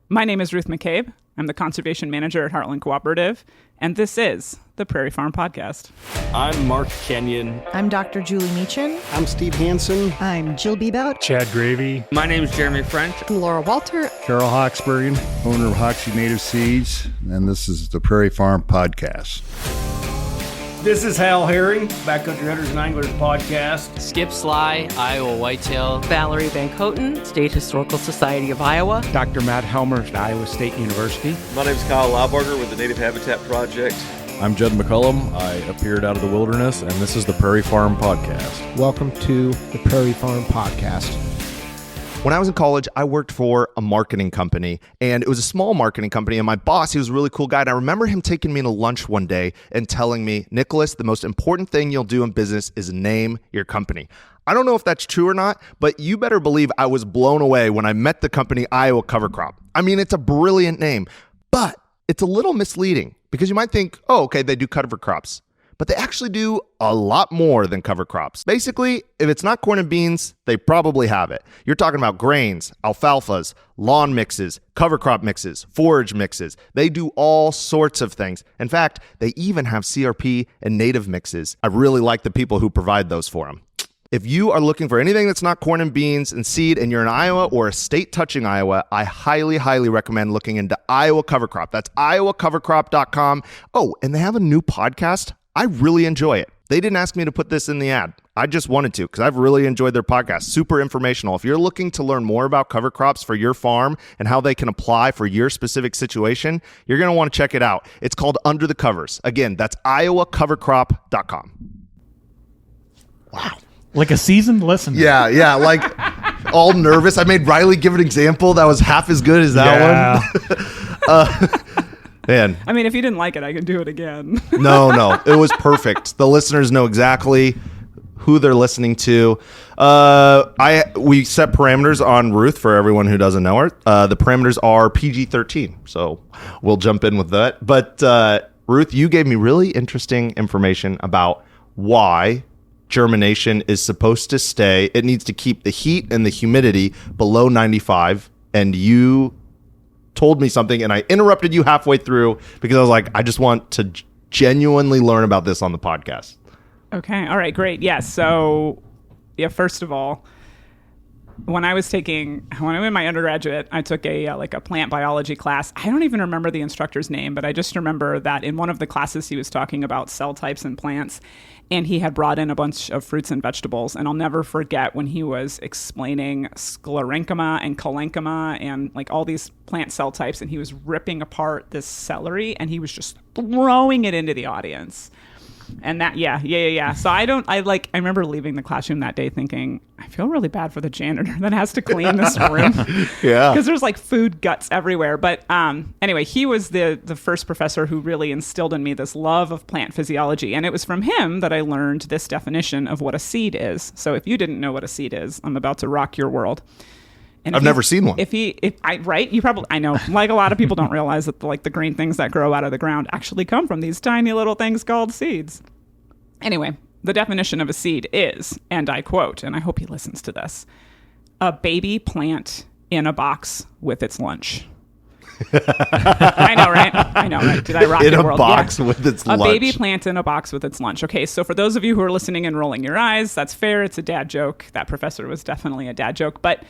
My name is Ruth McCabe. I'm the conservation manager at Heartland Cooperative, and this is the Prairie Farm Podcast. I'm Mark Kenyon. I'm Dr. Julie Meechan. I'm Steve Hansen. I'm Jill Bebout. Chad Gravy. My name is Jeremy French. I'm Laura Walter. Carol Hawksbergen, owner of Hoxie Native Seeds, and this is the Prairie Farm Podcast. This is Hal Herring, Backcountry Hunters and Anglers Podcast. Skip Sly, Iowa Whitetail. Valerie Van Coten, State Historical Society of Iowa. Dr. Matt Helmer at Iowa State University. My name is Kyle Laubarger with the Native Habitat Project. I'm Judd McCullum. I appeared out of the wilderness, and this is the Prairie Farm Podcast. Welcome to the Prairie Farm Podcast. When I was in college, I worked for a marketing company, and it was a small marketing company, and my boss, he was a really cool guy, and I remember him taking me to lunch one day and telling me, Nicholas, the most important thing you'll do in business is name your company. I don't know if that's true or not, but you better believe I was blown away when I met the company Iowa Cover Crop. I mean, it's a brilliant name, but it's a little misleading because you might think, oh, okay, they do cover crops. But they actually do a lot more than cover crops. Basically, if it's not corn and beans, they probably have it. You're talking about grains, alfalfas, lawn mixes, cover crop mixes, forage mixes. They do all sorts of things. In fact, they even have CRP and native mixes. I really like the people who provide those for them. If you are looking for anything that's not corn and beans and seed and you're in Iowa or a state touching Iowa, I highly, highly recommend looking into Iowa Cover Crop. That's iowacovercrop.com. Oh, and they have a new podcast. I really enjoy it. They didn't ask me to put this in the ad. I just wanted to because I've really enjoyed their podcast. Super informational. If you're looking to learn more about cover crops for your farm and how they can apply for your specific situation, you're going to want to check it out. It's called Under the Covers. Again, that's iowacovercrop.com. Wow. Like a seasoned listener. Yeah, like all nervous. I made Riley give an example that was half as good as that one. Man. I mean, if you didn't like it, I can do it again. No, it was perfect. The listeners know exactly who they're listening to. We set parameters on Ruth for everyone who doesn't know her. The parameters are PG-13, so we'll jump in with that. But Ruth, you gave me really interesting information about why germination is supposed to stay. It needs to keep the heat and the humidity below 95, and you told me something and I interrupted you halfway through because I was like, I just want to genuinely learn about this on the podcast. Okay. All right. Great. Yes. So, first of all, when I was in my undergraduate, I took a plant biology class. I don't even remember the instructor's name, but I just remember that in one of the classes he was talking about cell types in plants, and he had brought in a bunch of fruits and vegetables. And I'll never forget when he was explaining sclerenchyma and kalenkyma and like all these plant cell types, and he was ripping apart this celery and he was just throwing it into the audience. And that, yeah. So I remember leaving the classroom that day thinking, I feel really bad for the janitor that has to clean this room. Yeah. Because there's like food guts everywhere. But anyway, he was the first professor who really instilled in me this love of plant physiology. And it was from him that I learned this definition of what a seed is. So if you didn't know what a seed is, I'm about to rock your world. I've never seen one. You probably, I know, like a lot of people don't realize that the green things that grow out of the ground actually come from these tiny little things called seeds. Anyway, the definition of a seed is, and I quote, and I hope he listens to this, a baby plant in a box with its lunch. I know, right? Did I rock your world? In a box with its lunch. A baby plant in a box with its lunch. Okay, so for those of you who are listening and rolling your eyes, that's fair. It's a dad joke. That professor was definitely a dad joke. But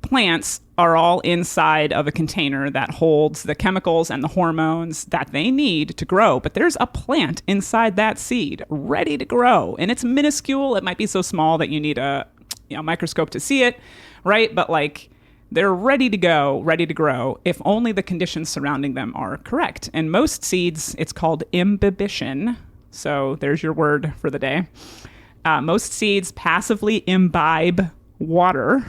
plants are all inside of a container that holds the chemicals and the hormones that they need to grow. But there's a plant inside that seed ready to grow. And it's minuscule. It might be so small that you need a microscope to see it, right? But they're ready to grow if only the conditions surrounding them are correct. And most seeds, it's called imbibition. So there's your word for the day. Most seeds passively imbibe water.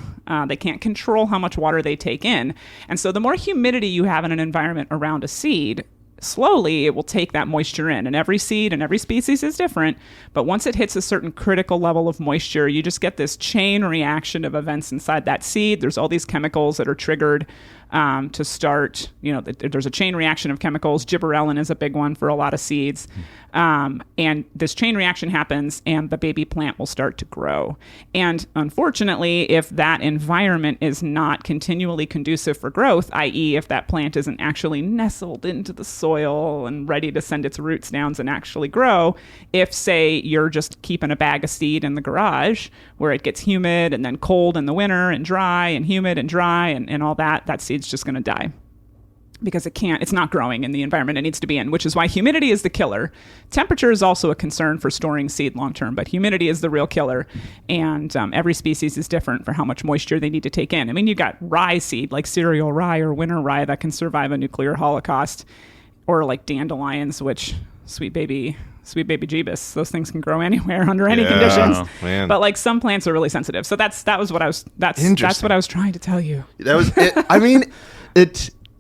They can't control how much water they take in. And so the more humidity you have in an environment around a seed, slowly it will take that moisture in. And every seed and every species is different. But once it hits a certain critical level of moisture, you just get this chain reaction of events inside that seed. There's all these chemicals that are triggered to start, there's a chain reaction of chemicals. Gibberellin is a big one for a lot of seeds. And this chain reaction happens and the baby plant will start to grow. And unfortunately, if that environment is not continually conducive for growth, i.e. if that plant isn't actually nestled into the soil and ready to send its roots down and actually grow, if, say, you're just keeping a bag of seed in the garage where it gets humid and then cold in the winter and dry and humid and dry and all that seed's just going to die. Because it's not growing in the environment it needs to be in, which is why humidity is the killer. Temperature is also a concern for storing seed long term, but humidity is the real killer. And every species is different for how much moisture they need to take in. I mean, you've got rye seed, like cereal rye or winter rye, that can survive a nuclear holocaust, or like dandelions, which sweet baby Jeebus, those things can grow anywhere under any conditions. Man. But like some plants are really sensitive. So that's what I was trying to tell you. That was it. I mean,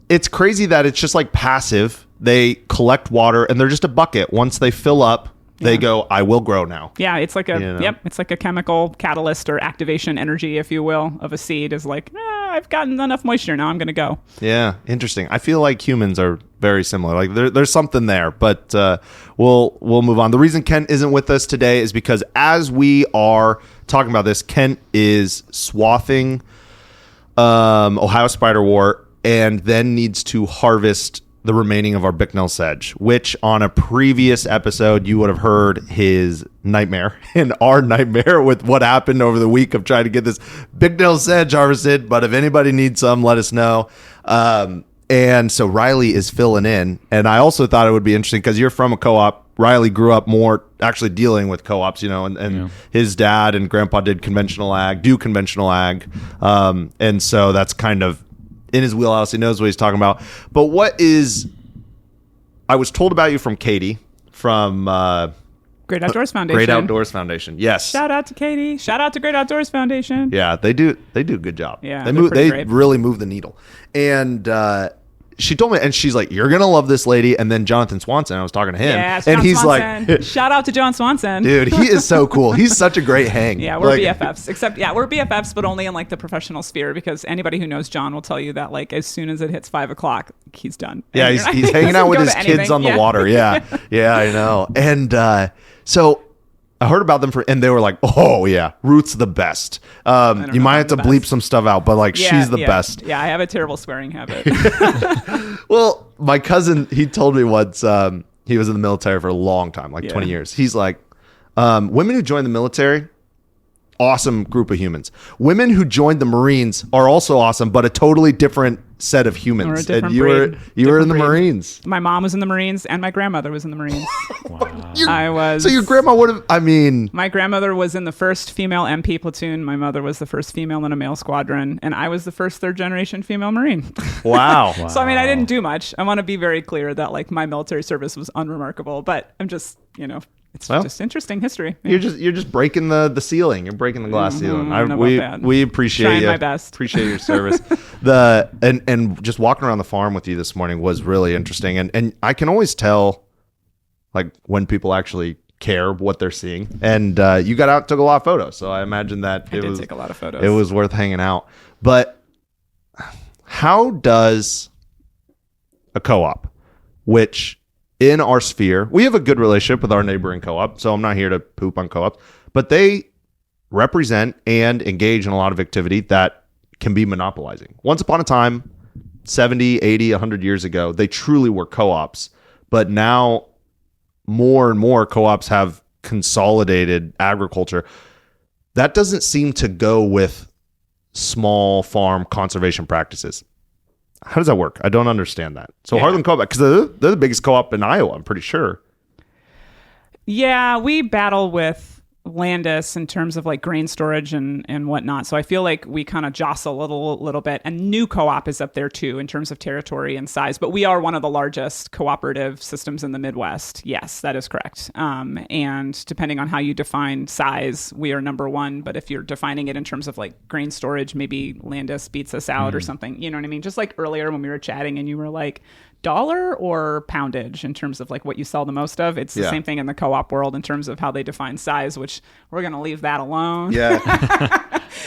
it's crazy that it's just like passive. They collect water and they're just a bucket. Once they fill up, they go, I will grow now. Yeah, it's like it's like a chemical catalyst or activation energy, if you will, of a seed is like, I've gotten enough moisture, now I'm going to go. Yeah, interesting. I feel like humans are very similar. Like there's something there, but we'll move on. The reason Kent isn't with us today is because as we are talking about this, Kent is swathing Ohio Spiderwort and then needs to harvest the remaining of our Bicknell sedge, which on a previous episode you would have heard his nightmare and our nightmare with what happened over the week of trying to get this Bicknell sedge harvested. But if anybody needs some, let us know. And so Riley is filling in. And I also thought it would be interesting because you're from a co-op. Riley grew up more actually dealing with co-ops, and his dad and grandpa do conventional ag. And so that's kind of in his wheelhouse. He knows what he's talking about. But I was told about you from Katie from Great Outdoors Foundation. Great Outdoors Foundation. Yes. Shout out to Katie. Shout out to Great Outdoors Foundation. Yeah, they do a good job. Yeah, they really move the needle. And she told me, and she's like, you're going to love this lady. And then Jonathan Swanson, I was talking to him. Yeah, and he's Swanson. Like, shout out to John Swanson. Dude, he is so cool. He's such a great hang. Yeah, we're BFFs. Except, we're BFFs, but only in like the professional sphere, because anybody who knows John will tell you that like as soon as it hits 5 o'clock, he's done. Yeah, he's hanging out with his kids on the water. Yeah. Yeah, I know. And so I heard about them and they were like, oh yeah, Ruth's the best. You might have to bleep some stuff out, but like she's the best. Yeah, I have a terrible swearing habit. Well, my cousin, he told me once, he was in the military for a long time, like 20 years. He's like, women who join the military, awesome group of humans. Women who joined the Marines are also awesome, but a totally different set of humans. And you were in the Marines. My mom was in the Marines and my grandmother was in the Marines. Wow. So your grandma would have, my grandmother was in the first female MP platoon. My mother was the first female in a male squadron, and I was the first third generation female Marine. Wow. So I didn't do much. I want to be very clear that like my military service was unremarkable, but I'm just, it's just interesting history. You're just breaking the ceiling. You're breaking the glass ceiling. We appreciate Trying you. My best. Appreciate your service. And just walking around the farm with you this morning was really interesting. And I can always tell like when people actually care what they're seeing. And you got out and took a lot of photos. So I imagine that I did take a lot of photos. It was worth hanging out. But how does a co-op, which in our sphere, we have a good relationship with our neighboring co-op, so I'm not here to poop on co-ops, but they represent and engage in a lot of activity that can be monopolizing. Once upon a time, 70, 80, 100 years ago, they truly were co-ops, but now more and more co-ops have consolidated agriculture. That doesn't seem to go with small farm conservation practices. How does that work? I don't understand that. So Heartland Co-op, because they're the biggest co-op in Iowa, I'm pretty sure. Yeah, we battle with Landis in terms of like grain storage and whatnot. So I feel like we kind of jostle a little bit. And new co-op is up there too in terms of territory and size. But we are one of the largest cooperative systems in the Midwest. Yes, that is correct. And depending on how you define size, we are number one. But if you're defining it in terms of like grain storage, maybe Landis beats us out or something. You know what I mean? Just like earlier when we were chatting and you were like, dollar or poundage in terms of like what you sell the most of. It's the same thing in the co-op world in terms of how they define size, which we're going to leave that alone. Yeah.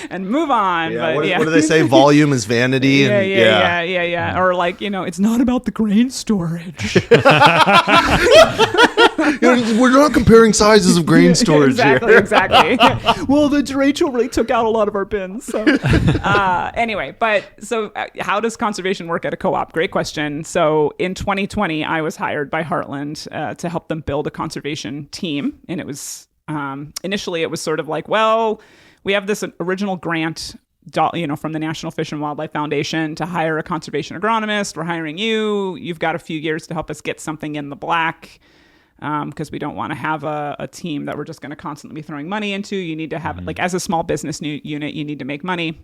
and move on. Yeah, But, what do they say? Volume is vanity. Yeah. Or like, it's not about the grain storage. We're not comparing sizes of grain storage exactly, here. Exactly. Well, the derecho really took out a lot of our bins. So anyway, how does conservation work at a co-op? Great question. So in 2020, I was hired by Heartland to help them build a conservation team. And it was, initially it was sort of like, well, we have this original grant from the National Fish and Wildlife Foundation to hire a conservation agronomist. We're hiring you. You've got a few years to help us get something in the black. Because we don't want to have a team that we're just going to constantly be throwing money into. You need to have, like, as a small business unit, you need to make money,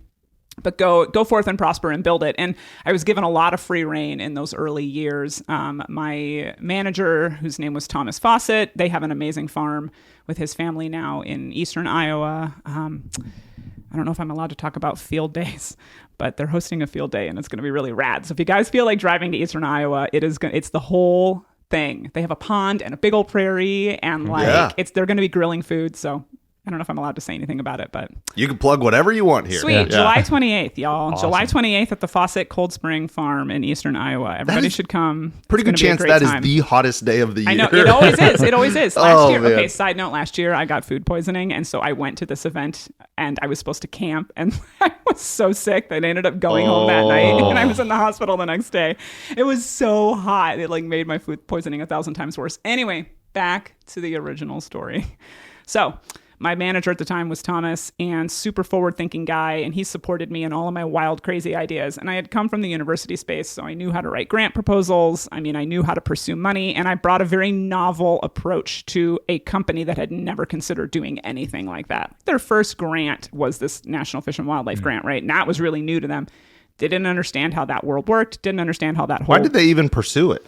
but go forth and prosper and build it. And I was given a lot of free reign in those early years. My manager, whose name was Thomas Fawcett, they have an amazing farm with his family now in eastern Iowa. I don't know if I'm allowed to talk about field days, but they're hosting a field day and it's going to be really rad. So if you guys feel like driving to eastern Iowa, it's the whole thing. They have a pond and a big old prairie and they're going to be grilling food. So I don't know if I'm allowed to say anything about it, but you can plug whatever you want here. Sweet. July 28th, y'all. Awesome. July 28th at the Fawcett Cold Spring Farm in eastern Iowa. Everybody should come. Pretty good chance that is the hottest day of the year. I know. It always is. It always is. Last year, okay, side note, last year I got food poisoning, and so I went to this event and I was supposed to camp, and I was so sick that I ended up going home that night, and I was in the hospital the next day. It was so hot. It made my food poisoning 1,000 times worse. Anyway, back to the original story. So my manager at the time was Thomas, and super forward-thinking guy, and he supported me in all of my wild, crazy ideas. And I had come from the university space, so I knew how to write grant proposals. I knew how to pursue money, and I brought a very novel approach to a company that had never considered doing anything like that. Their first grant was this National Fish and Wildlife grant, right? And that was really new to them. They didn't understand how that world worked, didn't understand how that whole... Why did they even pursue it?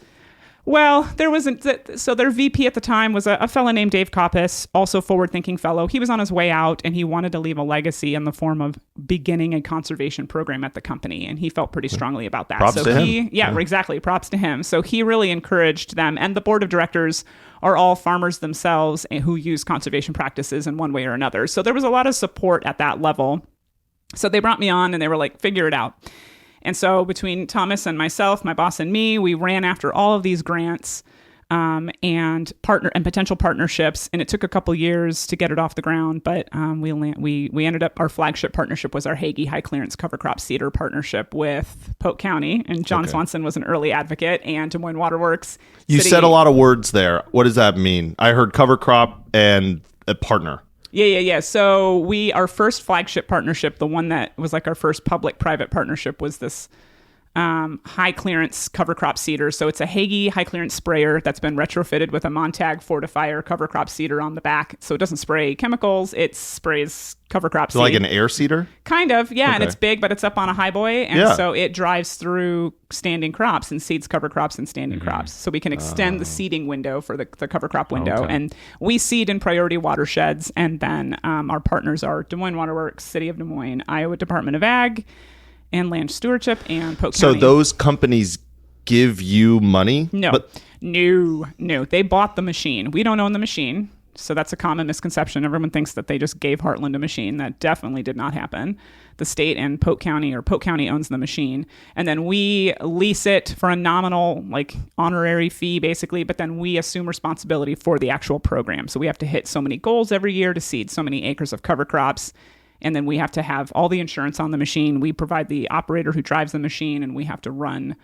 Well, there wasn't. So their VP at the time was a fellow named Dave Koppes, also forward-thinking fellow. He was on his way out, and he wanted to leave a legacy in the form of beginning a conservation program at the company, and he felt pretty strongly about that. Props to him. Yeah, exactly. Props to him. So he really encouraged them, and the board of directors are all farmers themselves who use conservation practices in one way or another. So there was a lot of support at that level. So they brought me on, and they were like, figure it out. And so between Thomas and myself, my boss and me, we ran after all of these grants and potential partnerships. And it took a couple years to get it off the ground, but we ended up, our flagship partnership was our Hagee High Clearance Cover Crop Cedar partnership with Polk County. And John Swanson was an early advocate, and Des Moines Waterworks. You said a lot of words there. What does that mean? I heard cover crop and a partner. Yeah. So our first flagship partnership, the one that was like our first public-private partnership, was this high clearance cover crop cedar. So it's a Hagee high clearance sprayer that's been retrofitted with a Montag Fortifier cover crop cedar on the back. So it doesn't spray chemicals, it sprays cover crop seed. Like an air seeder? Kind of, yeah. Okay. And it's big, but it's up on a high boy. And so it drives through standing crops and seeds cover crops and standing crops. So we can extend the seeding window for the cover crop window. Okay. And we seed in priority watersheds. And then our partners are Des Moines Waterworks, City of Des Moines, Iowa Department of Ag, and Land Stewardship, and Polk County. So those companies give you money? No. They bought the machine. We don't own the machine. So that's a common misconception. Everyone thinks that they just gave Heartland a machine. That definitely did not happen. The state and Polk County owns the machine. And then we lease it for a nominal, honorary fee, basically. But then we assume responsibility for the actual program. So we have to hit so many goals every year to seed so many acres of cover crops. And then we have to have all the insurance on the machine. We provide the operator who drives the machine, and we have to run,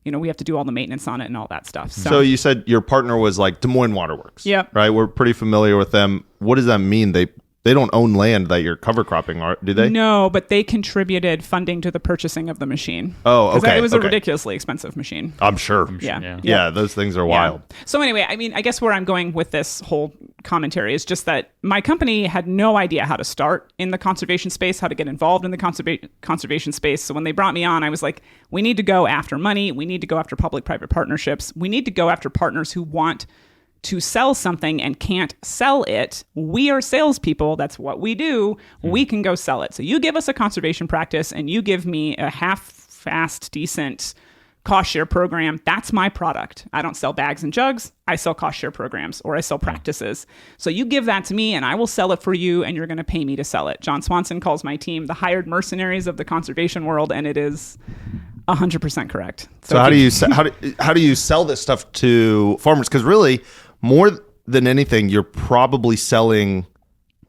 we have to do all the maintenance on it and all that stuff. So you said your partner was like Des Moines Waterworks. Yep. Right? We're pretty familiar with them. What does that mean? They don't own land that you're cover cropping, do they? No, but they contributed funding to the purchasing of the machine. Oh, okay. It was a ridiculously expensive machine. I'm sure. Yeah, those things are wild. So anyway, I guess where I'm going with this whole commentary is just that my company had no idea how to start in the conservation space, how to get involved in the conservation space. So when they brought me on, I was like, we need to go after money. We need to go after public-private partnerships. We need to go after partners who want to sell something and can't sell it. We are salespeople. That's what we do. We can go sell it. So you give us a conservation practice and you give me a half-fast, decent cost share program, that's my product. I don't sell bags and jugs. I sell cost share programs, or I sell practices. So you give that to me and I will sell it for you, and you're going to pay me to sell it. John Swanson calls my team the hired mercenaries of the conservation world, and it is 100% correct. So how do you sell this stuff to farmers? Because really, more than anything, you're probably selling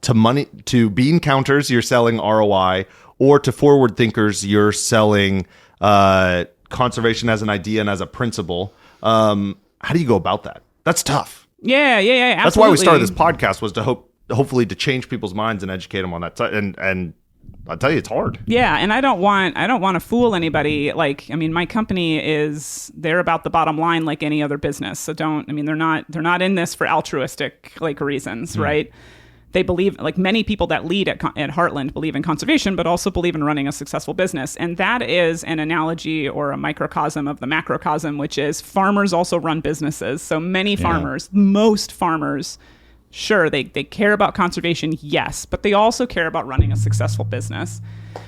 to bean counters, you're selling ROI, or to forward thinkers, you're selling conservation as an idea and as a principle. How do you go about that? That's tough. Yeah, absolutely. That's why we started this podcast, was to hopefully to change people's minds and educate them on that. And I'll tell you, it's hard. Yeah, and I don't want to fool anybody. Like, I mean, my company they're about the bottom line like any other business. So they're not in this for altruistic reasons, right? They believe, like many people that lead at Heartland, believe in conservation, but also believe in running a successful business. And that is an analogy or a microcosm of the macrocosm, which is farmers also run businesses. So many farmers, most farmers, sure, they care about conservation, yes, but they also care about running a successful business.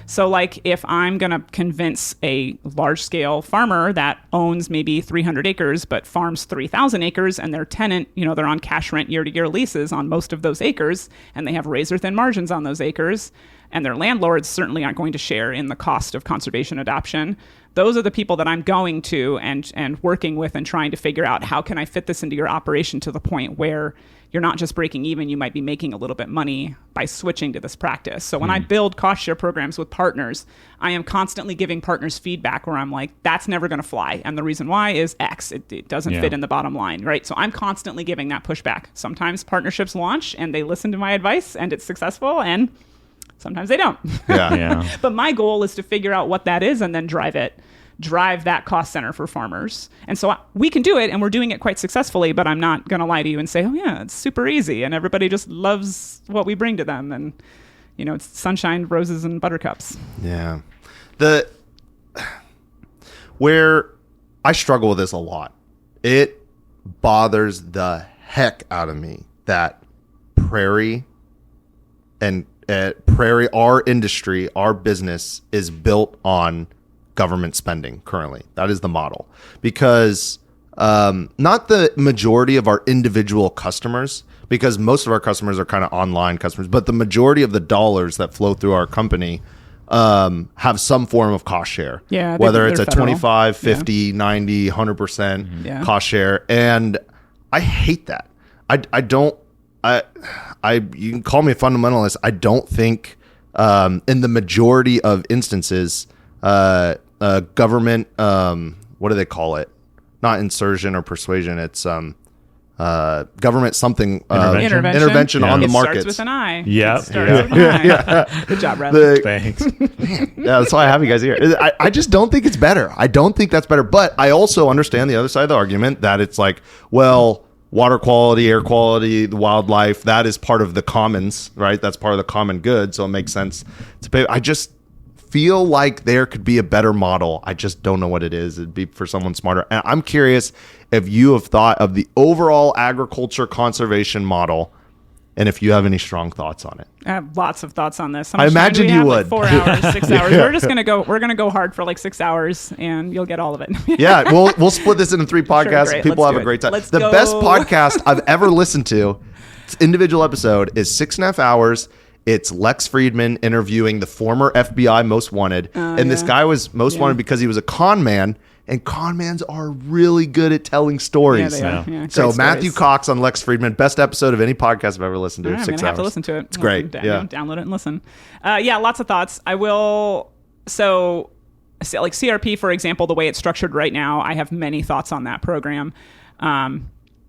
So like if I'm going to convince a large-scale farmer that owns maybe 300 acres but farms 3,000 acres, and their tenant, they're on cash rent year-to-year leases on most of those acres, and they have razor-thin margins on those acres, and their landlords certainly aren't going to share in the cost of conservation adoption, those are the people that I'm going to and working with and trying to figure out, how can I fit this into your operation to the point where you're not just breaking even, you might be making a little bit money by switching to this practice. So when I build cost share programs with partners, I am constantly giving partners feedback where I'm like, that's never going to fly. And the reason why is X. It doesn't fit in the bottom line, right? So I'm constantly giving that pushback. Sometimes partnerships launch and they listen to my advice and it's successful, and sometimes they don't. Yeah. But my goal is to figure out what that is and then drive that cost center for farmers. And so we can do it, and we're doing it quite successfully, but I'm not going to lie to you and say, oh yeah, it's super easy and everybody just loves what we bring to them. And, it's sunshine, roses, and buttercups. Yeah. Where I struggle with this a lot, it bothers the heck out of me that Prairie, our industry, our business is built on government spending currently. That is the model, because not the majority of our individual customers, because most of our customers are kind of online customers, but the majority of the dollars that flow through our company have some form of cost share. Yeah, whether it's a federal. 25, 50, 90, 100% cost share. And I hate that. You can call me a fundamentalist. I don't think in the majority of instances, government, what do they call it? Not insertion or persuasion. It's government something intervention on the markets. Starts with an I. Yeah. With an I. Good job, Riley. Thanks. That's why I have you guys here. I just don't think it's better. I don't think that's better. But I also understand the other side of the argument that it's like, well, water quality, air quality, the wildlife, that is part of the commons, right? That's part of the common good. So it makes sense to pay. I just feel like there could be a better model. I just don't know what it is. It'd be for someone smarter. And I'm curious if you have thought of the overall agriculture conservation model, and if you have any strong thoughts on it. I have lots of thoughts on this. I imagine you would. 4 hours, 6 hours. We're gonna go hard for like 6 hours, and you'll get all of it. Yeah, we'll split this into 3 podcasts. Sure, People have a great time. The best podcast I've ever listened to, it's individual episode, is 6.5 hours. It's Lex Friedman interviewing the former FBI most wanted. This guy was most wanted because he was a con man, and con mans are really good at telling stories. Yeah, they are. Yeah, so great Matthew stories. Cox on Lex Friedman, best episode of any podcast I've ever listened to. I'm 6 going to have hours. to listen to it. It's great. Download it and listen. Lots of thoughts. I will. So like CRP, for example, the way it's structured right now, I have many thoughts on that program.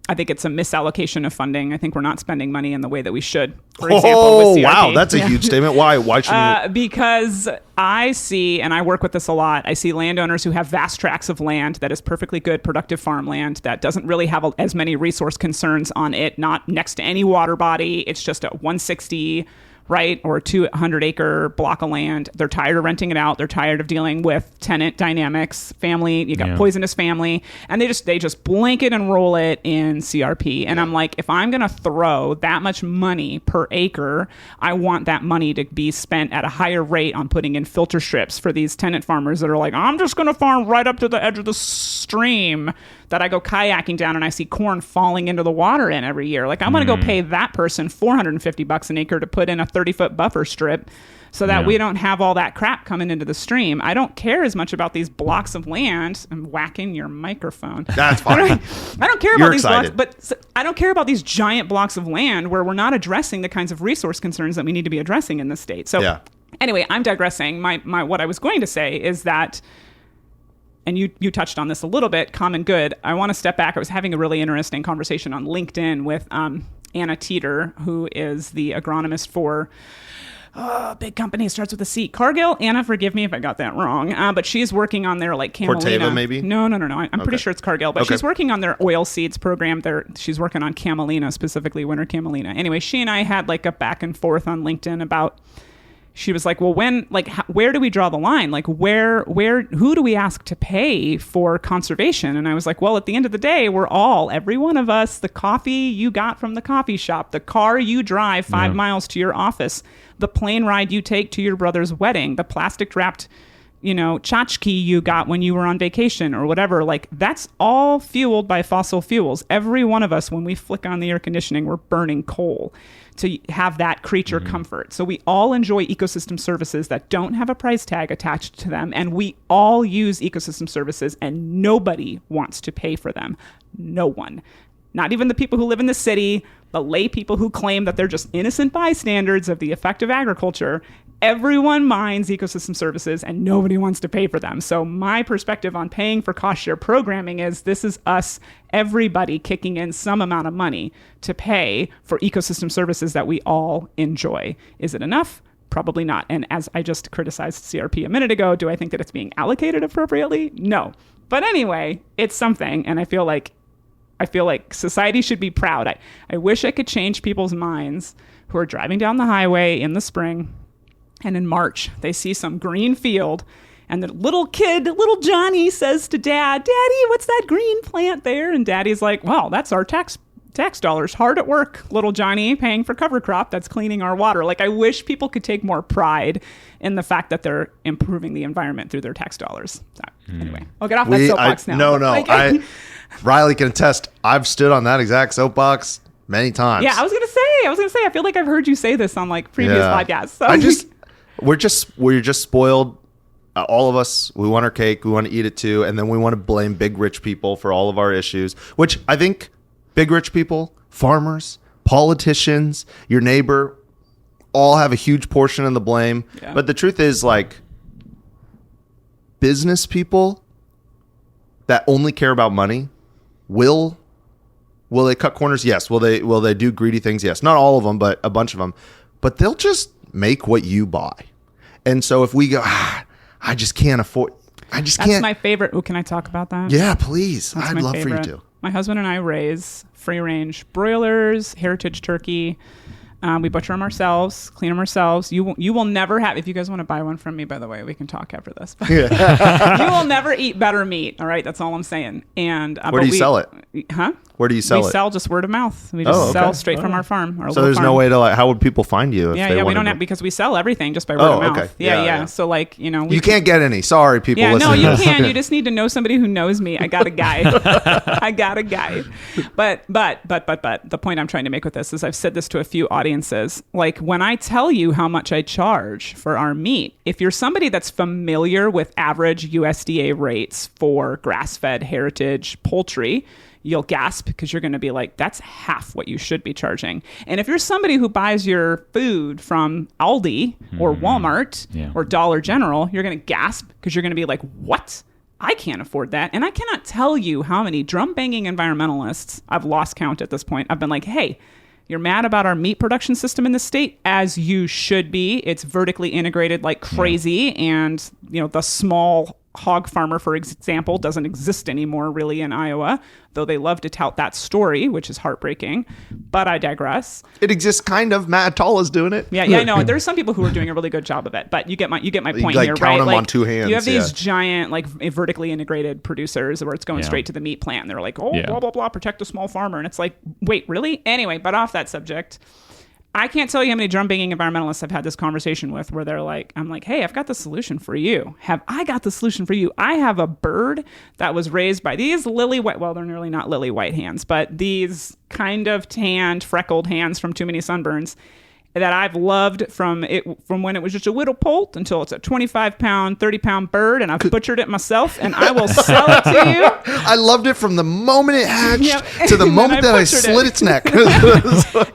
I think it's a misallocation of funding. I think we're not spending money in the way that we should. For example, with CRP. Wow, that's a huge statement. Why shouldn't we? Because I see, and I work with this a lot, I see landowners who have vast tracts of land that is perfectly good, productive farmland that doesn't really have as many resource concerns on it, not next to any water body. It's just a 160 right? Or a 200-acre block of land. They're tired of renting it out. They're tired of dealing with tenant dynamics, family. You got poisonous family, and they just blanket and roll it in CRP. And I'm like, if I'm gonna throw that much money per acre, I want that money to be spent at a higher rate on putting in filter strips for these tenant farmers that are like, I'm just gonna farm right up to the edge of the stream that I go kayaking down and I see corn falling into the water in every year. Like, I'm going to go pay that person $450 an acre to put in a 30-foot buffer strip so that we don't have all that crap coming into the stream. I don't care as much about these blocks of land. I'm whacking your microphone. That's fine. I don't care about these blocks, but I don't care about these giant blocks of land where we're not addressing the kinds of resource concerns that we need to be addressing in this state. So anyway, I'm digressing. My what I was going to say is that, and you touched on this a little bit, common good. I want to step back. I was having a really interesting conversation on LinkedIn with Anna Teeter, who is the agronomist for big company, starts with a C. Cargill. Anna, forgive me if I got that wrong. But she's working on their Camelina. Corteva, maybe? No. I'm pretty sure it's Cargill. But she's working on their oil seeds program. She's working on Camelina, specifically winter Camelina. Anyway, she and I had a back and forth on LinkedIn about... She was like, well, where do we draw the line? Who do we ask to pay for conservation? And I was like, well, at the end of the day, every one of us, the coffee you got from the coffee shop, the car you drive 5 miles to your office, the plane ride you take to your brother's wedding, the plastic wrapped, tchotchke you got when you were on vacation or whatever, that's all fueled by fossil fuels. Every one of us, when we flick on the air conditioning, we're burning coal to have that creature comfort. So we all enjoy ecosystem services that don't have a price tag attached to them, and we all use ecosystem services, and nobody wants to pay for them. No one. Not even the people who live in the city, the lay people who claim that they're just innocent bystanders of the effect of agriculture. Everyone minds ecosystem services and nobody wants to pay for them. So my perspective on paying for cost share programming is this is us, everybody kicking in some amount of money to pay for ecosystem services that we all enjoy. Is it enough? Probably not. And as I just criticized CRP a minute ago, do I think that it's being allocated appropriately? No. But anyway, it's something, and I feel like society should be proud. I wish I could change people's minds who are driving down the highway in the spring, and in March, they see some green field, and the little Johnny says to Dad, Daddy, what's that green plant there? And Daddy's like, well, that's our tax dollars hard at work, little Johnny, paying for cover crop that's cleaning our water. I wish people could take more pride in the fact that they're improving the environment through their tax dollars. So, anyway, I'll get off that soapbox now. No. Riley can attest. I've stood on that exact soapbox many times. Yeah, I was gonna say. I feel like I've heard you say this on previous podcasts. So we're just spoiled. All of us, we want our cake, we want to eat it too, and then we want to blame big rich people for all of our issues, which I think big rich people, farmers, politicians, your neighbor, all have a huge portion of the blame. Yeah. But the truth is, business people that only care about money, will they cut corners? Yes. Will they do greedy things? Yes. Not all of them, but a bunch of them. But they'll just make what you buy. And so if we go, I just can't afford. That's my favorite. Oh, can I talk about that? Yeah, please. That's I'd love favorite. For you to. My husband and I raise free-range broilers, heritage turkey. We butcher them ourselves, clean them ourselves. You will never have, if you guys want to buy one from me, by the way, we can talk after this. You will never eat better meat. All right. That's all I'm saying. And where do you sell it? Huh? Where do you sell it? We sell just word of mouth. We just sell straight from our farm. So there's no way to how would people find you? Yeah, we don't have, because we sell everything just by word of mouth. Okay. Yeah. So you can't get any. Sorry, people. Yeah, listening. No, you can. You just need to know somebody who knows me. I got a guy. But the point I'm trying to make with this is I've said this to a few audiences. When I tell you how much I charge for our meat, if you're somebody that's familiar with average USDA rates for grass-fed heritage poultry, you'll gasp because you're going to be like, that's half what you should be charging. And if you're somebody who buys your food from Aldi or Walmart or Dollar General, you're going to gasp because you're going to be like, what? I can't afford that. And I cannot tell you how many drum-banging environmentalists, I've lost count at this point, I've been like, hey, you're mad about our meat production system in the state, as you should be. It's vertically integrated like crazy. And, the small hog farmer, for example, doesn't exist anymore really in Iowa, though they love to tout that story, which is heartbreaking. But I digress. It exists kind of. Matt Atala's doing it. Yeah, I know. There's some people who are doing a really good job of it, but you get my point like here, count right? them Like on two hands. You have these giant, like vertically integrated producers where it's going straight to the meat plant. And they're like, blah blah blah, protect the small farmer, and it's like, wait, really? Anyway, but off that subject. I can't tell you how many drum-banging environmentalists I've had this conversation with where they're like, I'm like, hey, I've got the solution for you. Have I got the solution for you? I have a bird that was raised by these lily white, well, they're nearly not lily white hands, but these kind of tanned, freckled hands from too many sunburns that I've loved from when it was just a whittle poult until it's a 25-pound, 30-pound bird, and I've butchered it myself, and I will sell it to you. I loved it from the moment it hatched to the moment that I slit its neck.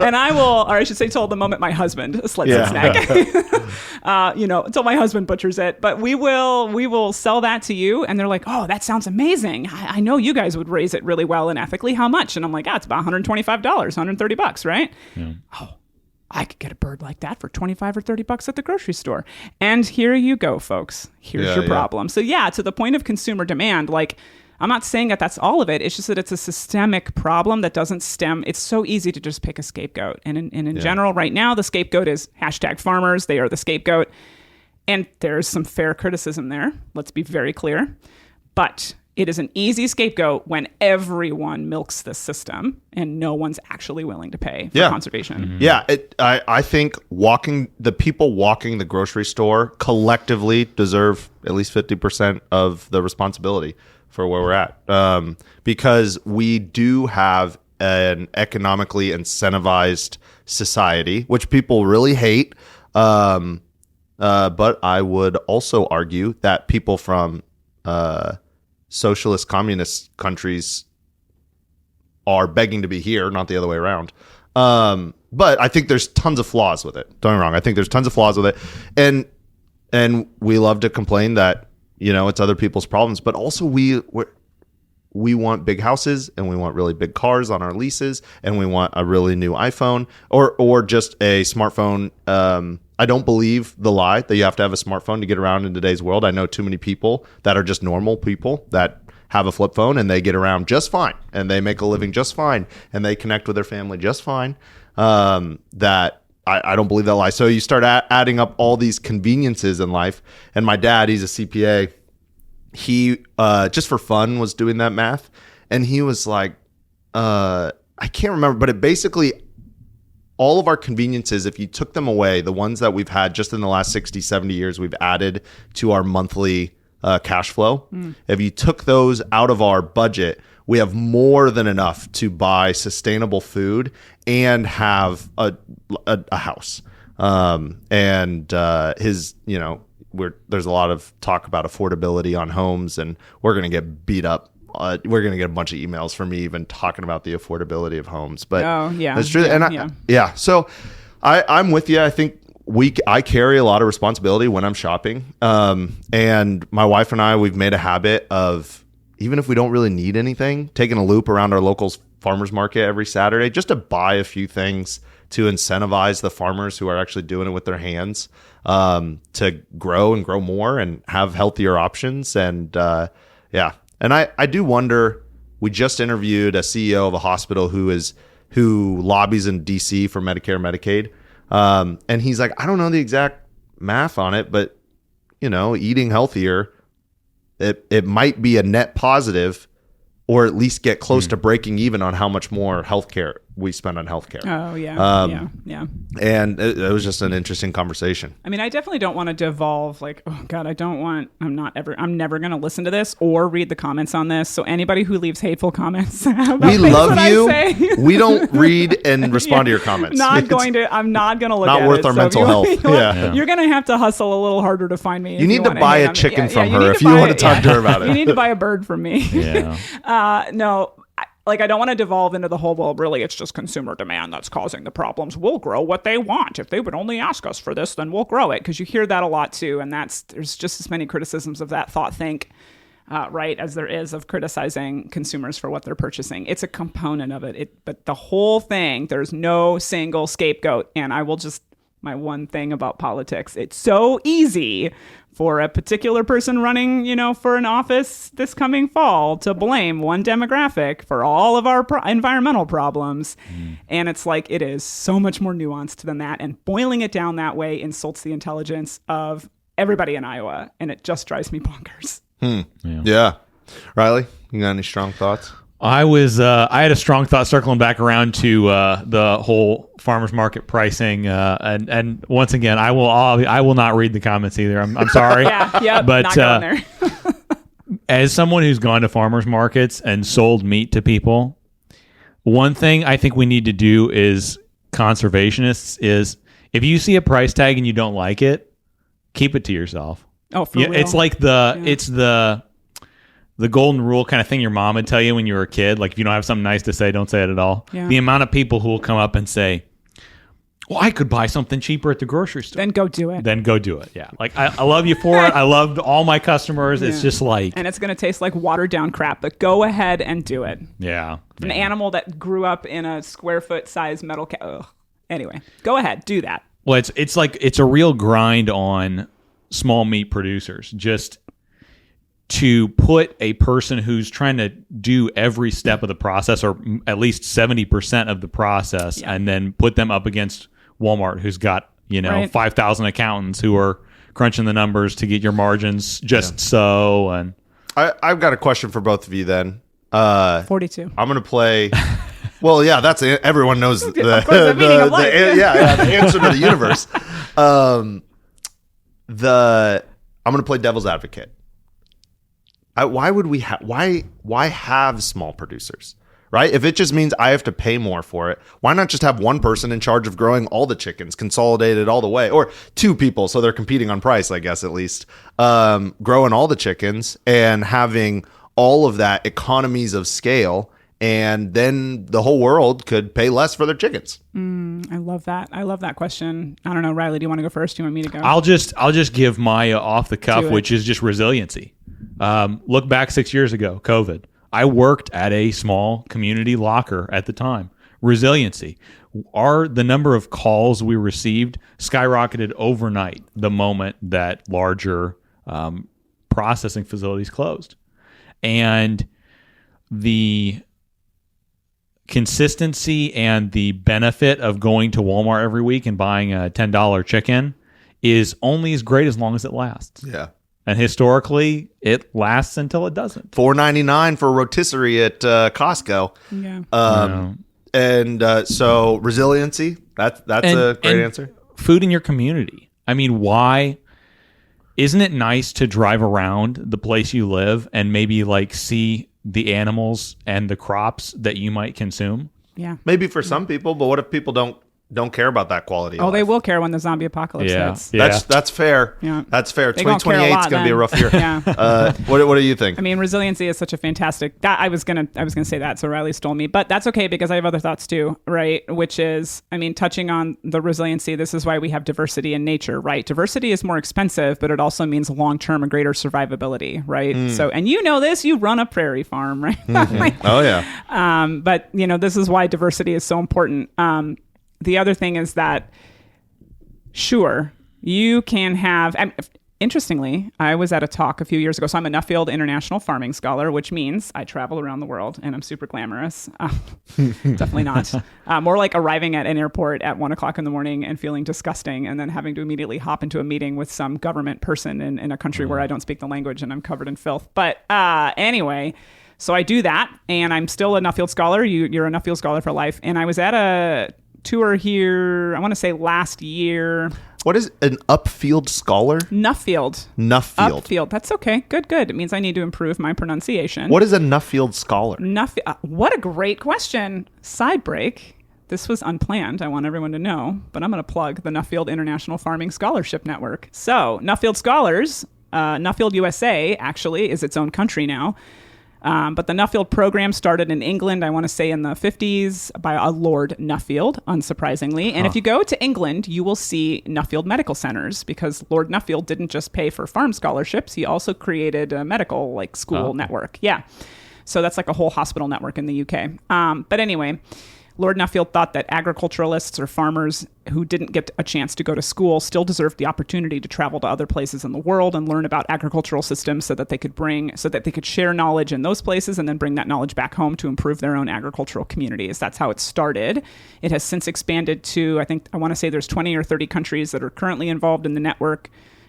And I will, or I should say, till the moment my husband slits its neck. Until my husband butchers it. But we will sell that to you, and they're like, oh, that sounds amazing. I know you guys would raise it really well and ethically. How much? And I'm like, it's about $125, $130, right? Yeah. Oh. I could get a bird like that for $25 or $30 at the grocery store. And here you go, folks. Here's your problem. So to the point of consumer demand, like, I'm not saying that that's all of it. It's just that it's a systemic problem that doesn't stem. It's so easy to just pick a scapegoat. And in general, right now, the scapegoat is #farmers. They are the scapegoat. And there's some fair criticism there. Let's be very clear. But it is an easy scapegoat when everyone milks the system and no one's actually willing to pay for conservation. Mm-hmm. Yeah, I think the people walking the grocery store collectively deserve at least 50% of the responsibility for where we're at, because we do have an economically incentivized society, which people really hate. But I would also argue that people from socialist communist countries are begging to be here, not the other way around. But I think there's tons of flaws with it. Don't get me wrong. I think there's tons of flaws with it. And we love to complain that, it's other people's problems, but also we want big houses and we want really big cars on our leases and we want a really new iPhone or just a smartphone. I don't believe the lie that you have to have a smartphone to get around in today's world. I know too many people that are just normal people that have a flip phone and they get around just fine and they make a living just fine and they connect with their family just fine. That I don't believe that lie. So you start adding up all these conveniences in life. And my dad, he's a CPA. He just for fun was doing that math. And he was like, I can't remember, but it basically all of our conveniences, if you took them away, the ones that we've had just in the last 60, 70 years, we've added to our monthly cash flow. If you took those out of our budget, we have more than enough to buy sustainable food and have a house. There's a lot of talk about affordability on homes, and we're going to get beat up. We're going to get a bunch of emails from me even talking about the affordability of homes. But that's true. So I'm with you. I think I carry a lot of responsibility when I'm shopping. And my wife and I, we've made a habit of, even if we don't really need anything, taking a loop around our local farmers market every Saturday just to buy a few things to incentivize the farmers who are actually doing it with their hands, to grow and grow more and have healthier options. And And I do wonder, we just interviewed a CEO of a hospital who lobbies in DC for Medicare and Medicaid. And he's like, I don't know the exact math on it, but eating healthier, it might be a net positive, or at least get close to breaking even on how much more healthcare we spend on healthcare. Oh yeah. And it was just an interesting conversation. I mean, I definitely don't want to devolve like, oh God, I'm never going to listen to this or read the comments on this. So anybody who leaves hateful comments about we love you. We don't read and respond to your comments. I'm not going to look at it. Not worth our mental health. You're going to have to hustle a little harder to find me. You need to buy a chicken from her if you want to talk to her about it. You need to buy a bird from me. Yeah. No. I don't want to devolve into the whole, well, really, it's just consumer demand that's causing the problems. We'll grow what they want. If they would only ask us for this, then we'll grow it. Because you hear that a lot, too. And there's just as many criticisms of that thought think, right, as there is of criticizing consumers for what they're purchasing. It's a component of it. But the whole thing, there's no single scapegoat. And I will just, my one thing about politics, it's so easy for a particular person running, for an office this coming fall to blame one demographic for all of our environmental problems. And it's like, it is so much more nuanced than that. And boiling it down that way insults the intelligence of everybody in Iowa. And it just drives me bonkers. Yeah. Riley, you got any strong thoughts? I had a strong thought circling back around to the whole farmers market pricing, and once again, I will not read the comments either. I'm sorry. But not going there. As someone who's gone to farmers markets and sold meat to people, one thing I think we need to do is conservationists is if you see a price tag and you don't like it, keep it to yourself. Oh, for real? It's like it's the golden rule kind of thing your mom would tell you when you were a kid. Like, if you don't have something nice to say, don't say it at all. Yeah. The amount of people who will come up and say, well, I could buy something cheaper at the grocery store. Then go do it. Yeah. Like, I love you for it. I loved all my customers. It's just like... And it's going to taste like watered down crap, but go ahead and do it. Yeah. An animal that grew up in a square foot size metal... Anyway, go ahead. Do that. Well, it's like, it's a real grind on small meat producers. Just... to put a person who's trying to do every step of the process, or at least 70% of the process, and then put them up against Walmart, who's got 5,000 accountants who are crunching the numbers to get your margins just so. And I've got a question for both of you then. 42. I'm going to play... Well, yeah, that's it. Everyone knows the answer to the universe. I'm going to play devil's advocate. Why would we why have small producers, right? If it just means I have to pay more for it, why not just have one person in charge of growing all the chickens, consolidated all the way, or two people, so they're competing on price, I guess, at least, growing all the chickens and having all of that economies of scale, and then the whole world could pay less for their chickens. I love that. I love that question. I don't know, Riley, do you want to go first? Do you want me to go? I'll just give my off the cuff, which is just resiliency. Look back 6 years ago, COVID. I worked at a small community locker at the time. Resiliency. The number of calls we received skyrocketed overnight the moment that larger processing facilities closed. And the consistency and the benefit of going to Walmart every week and buying a $10 chicken is only as great as long as it lasts. Yeah. And historically, it lasts until it doesn't. $4.99 for a rotisserie at Costco. Yeah. And so resiliency, that's a great answer. Food in your community. I mean, why isn't it nice to drive around the place you live and maybe like see the animals and the crops that you might consume? Yeah. Maybe for some people, but what if people don't care about that quality of life? They will care when the zombie apocalypse hits. That's fair. Yeah. That's fair. They 2028 is going to be a rough year. Yeah. What do you think? I mean, resiliency is such a fantastic... I was gonna say that, so Riley stole me. But that's okay, because I have other thoughts too, right? Which is, I mean, touching on the resiliency, this is why we have diversity in nature, right? Diversity is more expensive, but it also means long-term and gretter survivability, right? So, and you know this, you run a prairie farm, right? Oh, yeah. But, this is why diversity is so important. The other thing is that, sure, you can have... Interestingly, I was at a talk a few years ago. So I'm a Nuffield International Farming Scholar, which means I travel around the world and I'm super glamorous. Definitely not. More like arriving at an airport at 1 o'clock in the morning and feeling disgusting and then having to immediately hop into a meeting with some government person in a country where I don't speak the language and I'm covered in filth. But anyway... So I do that, and I'm still a Nuffield Scholar. You're a Nuffield Scholar for life. And I was at a tour here, I want to say last year. What is an upfield scholar? Nuffield. Upfield. That's okay. Good. It means I need to improve my pronunciation. What is a Nuffield scholar? What a great question. Side break. This was unplanned, I want everyone to know, but I'm going to plug the Nuffield International Farming Scholarship Network. So, Nuffield Scholars, Nuffield USA actually is its own country now. But the Nuffield program started in England, I want to say in the 50s, by a Lord Nuffield, unsurprisingly. And if you go to England, you will see Nuffield medical centers, because Lord Nuffield didn't just pay for farm scholarships, he also created a medical school network. Yeah. So that's like a whole hospital network in the UK. But anyway, Lord Nuffield thought that agriculturalists or farmers who didn't get a chance to go to school still deserved the opportunity to travel to other places in the world and learn about agricultural systems so that they could share knowledge in those places and then bring that knowledge back home to improve their own agricultural communities. That's how it started. It has since expanded to, I want to say there's 20 or 30 countries that are currently involved in the network.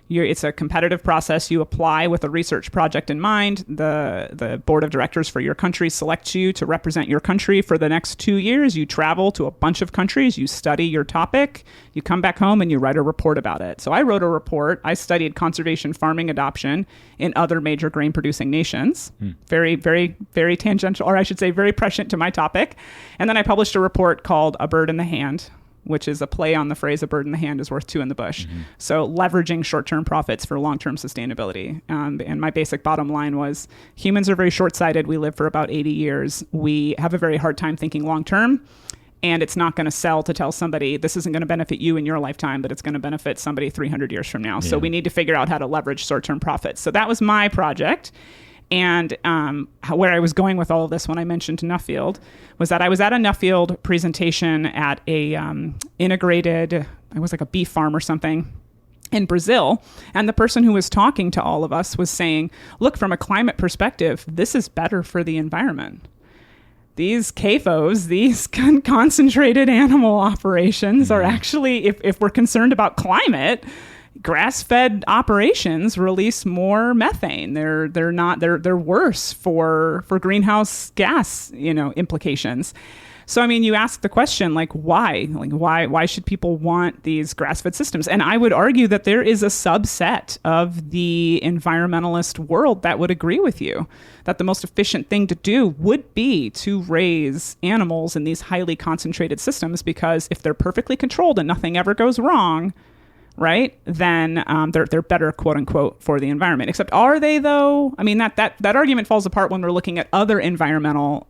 It's a competitive process. You apply with a research project in mind. The board of directors for your country selects you to represent your country for the next 2 years. You travel to a bunch of countries. You study your topic. You come back home and you write a report about it. So I wrote a report. I studied conservation farming adoption in other major grain-producing nations. Very, very, very tangential, or I should say very prescient to my topic. And then I published a report called A Bird in the Hand, which is a play on the phrase, a bird in the hand is worth two in the bush. So leveraging short-term profits for long-term sustainability. And my basic bottom line was humans are very short-sighted. We live for about 80 years. We have a very hard time thinking long-term. And it's not going to sell to tell somebody this isn't going to benefit you in your lifetime, but it's going to benefit somebody 300 years from now. So we need to figure out how to leverage short-term profits. So that was my project. And where I was going with all of this when I mentioned Nuffield was that I was at a Nuffield presentation at a integrated, it was like a beef farm or something in Brazil. And the person who was talking to all of us was saying, look, from a climate perspective, this is better for the environment. These CAFOs, these concentrated animal operations are actually, if we're concerned about climate, grass-fed operations release more methane. They're worse for greenhouse gas, implications. So, I mean, you ask the question, why should people want these grass-fed systems? And I would argue that there is a subset of the environmentalist world that would agree with you, that the most efficient thing to do would be to raise animals in these highly concentrated systems, because if they're perfectly controlled and nothing ever goes wrong, right, then they're better, quote unquote, for the environment. Except, are they though? I mean, that argument falls apart when we're looking at other environmental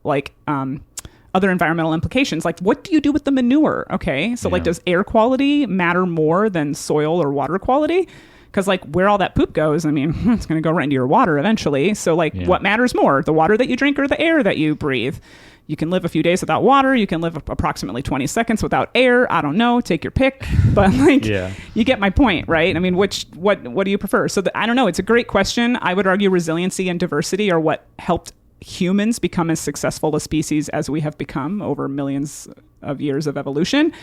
implications. Like, what do you do with the manure? Okay, so does air quality matter more than soil or water quality? Because where all that poop goes, I mean, it's going to go right into your water eventually. So what matters more, the water that you drink or the air that you breathe? You can live a few days without water. You can live approximately 20 seconds without air. I don't know. Take your pick. But you get my point, right? I mean, what do you prefer? So I don't know. It's a great question. I would argue resiliency and diversity are what helped humans become as successful a species as we have become over millions of years of evolution.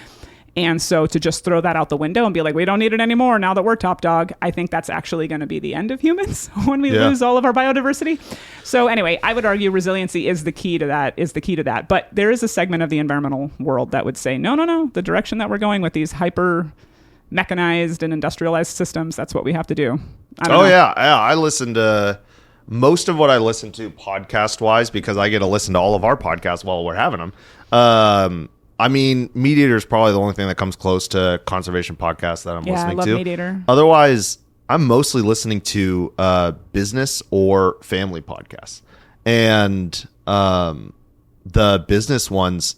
And so to just throw that out the window and be like, we don't need it anymore now that we're top dog, I think that's actually going to be the end of humans when we lose all of our biodiversity. So anyway, I would argue resiliency is the key to that. But there is a segment of the environmental world that would say, no, the direction that we're going with these hyper mechanized and industrialized systems, that's what we have to do. I don't know. Yeah. I listen to most of what I listen to podcast wise, because I get to listen to all of our podcasts while we're having them. I mean, Meat Eater is probably the only thing that comes close to conservation podcasts that I'm listening to. Yeah, I love Meat Eater. Otherwise, I'm mostly listening to business or family podcasts. And the business ones,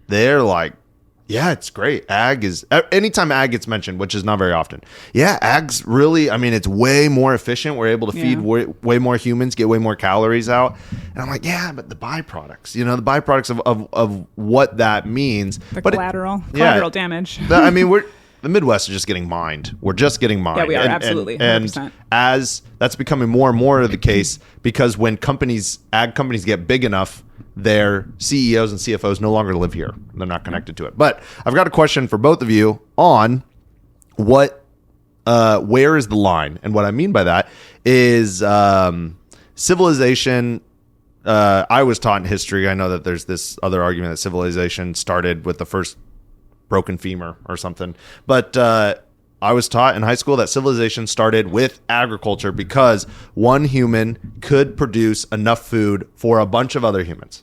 they're like, yeah, it's great. Ag is, anytime ag gets mentioned, which is not very often. Yeah, ag's really, I mean, it's way more efficient. We're able to feed way more humans, get way more calories out. And I'm like, yeah, but the byproducts, the byproducts of what that means. Collateral damage. I mean, the Midwest is just getting mined. We're just getting mined. Yeah, we are, absolutely. 100%. And as that's becoming more and more the case, because when ag companies get big enough, their CEOs and CFOs no longer live here. They're not connected to it. But I've got a question for both of you on where is the line? And what I mean by that is civilization. I was taught in history. I know that there's this other argument that civilization started with the first broken femur or something. But I was taught in high school that civilization started with agriculture because one human could produce enough food for a bunch of other humans.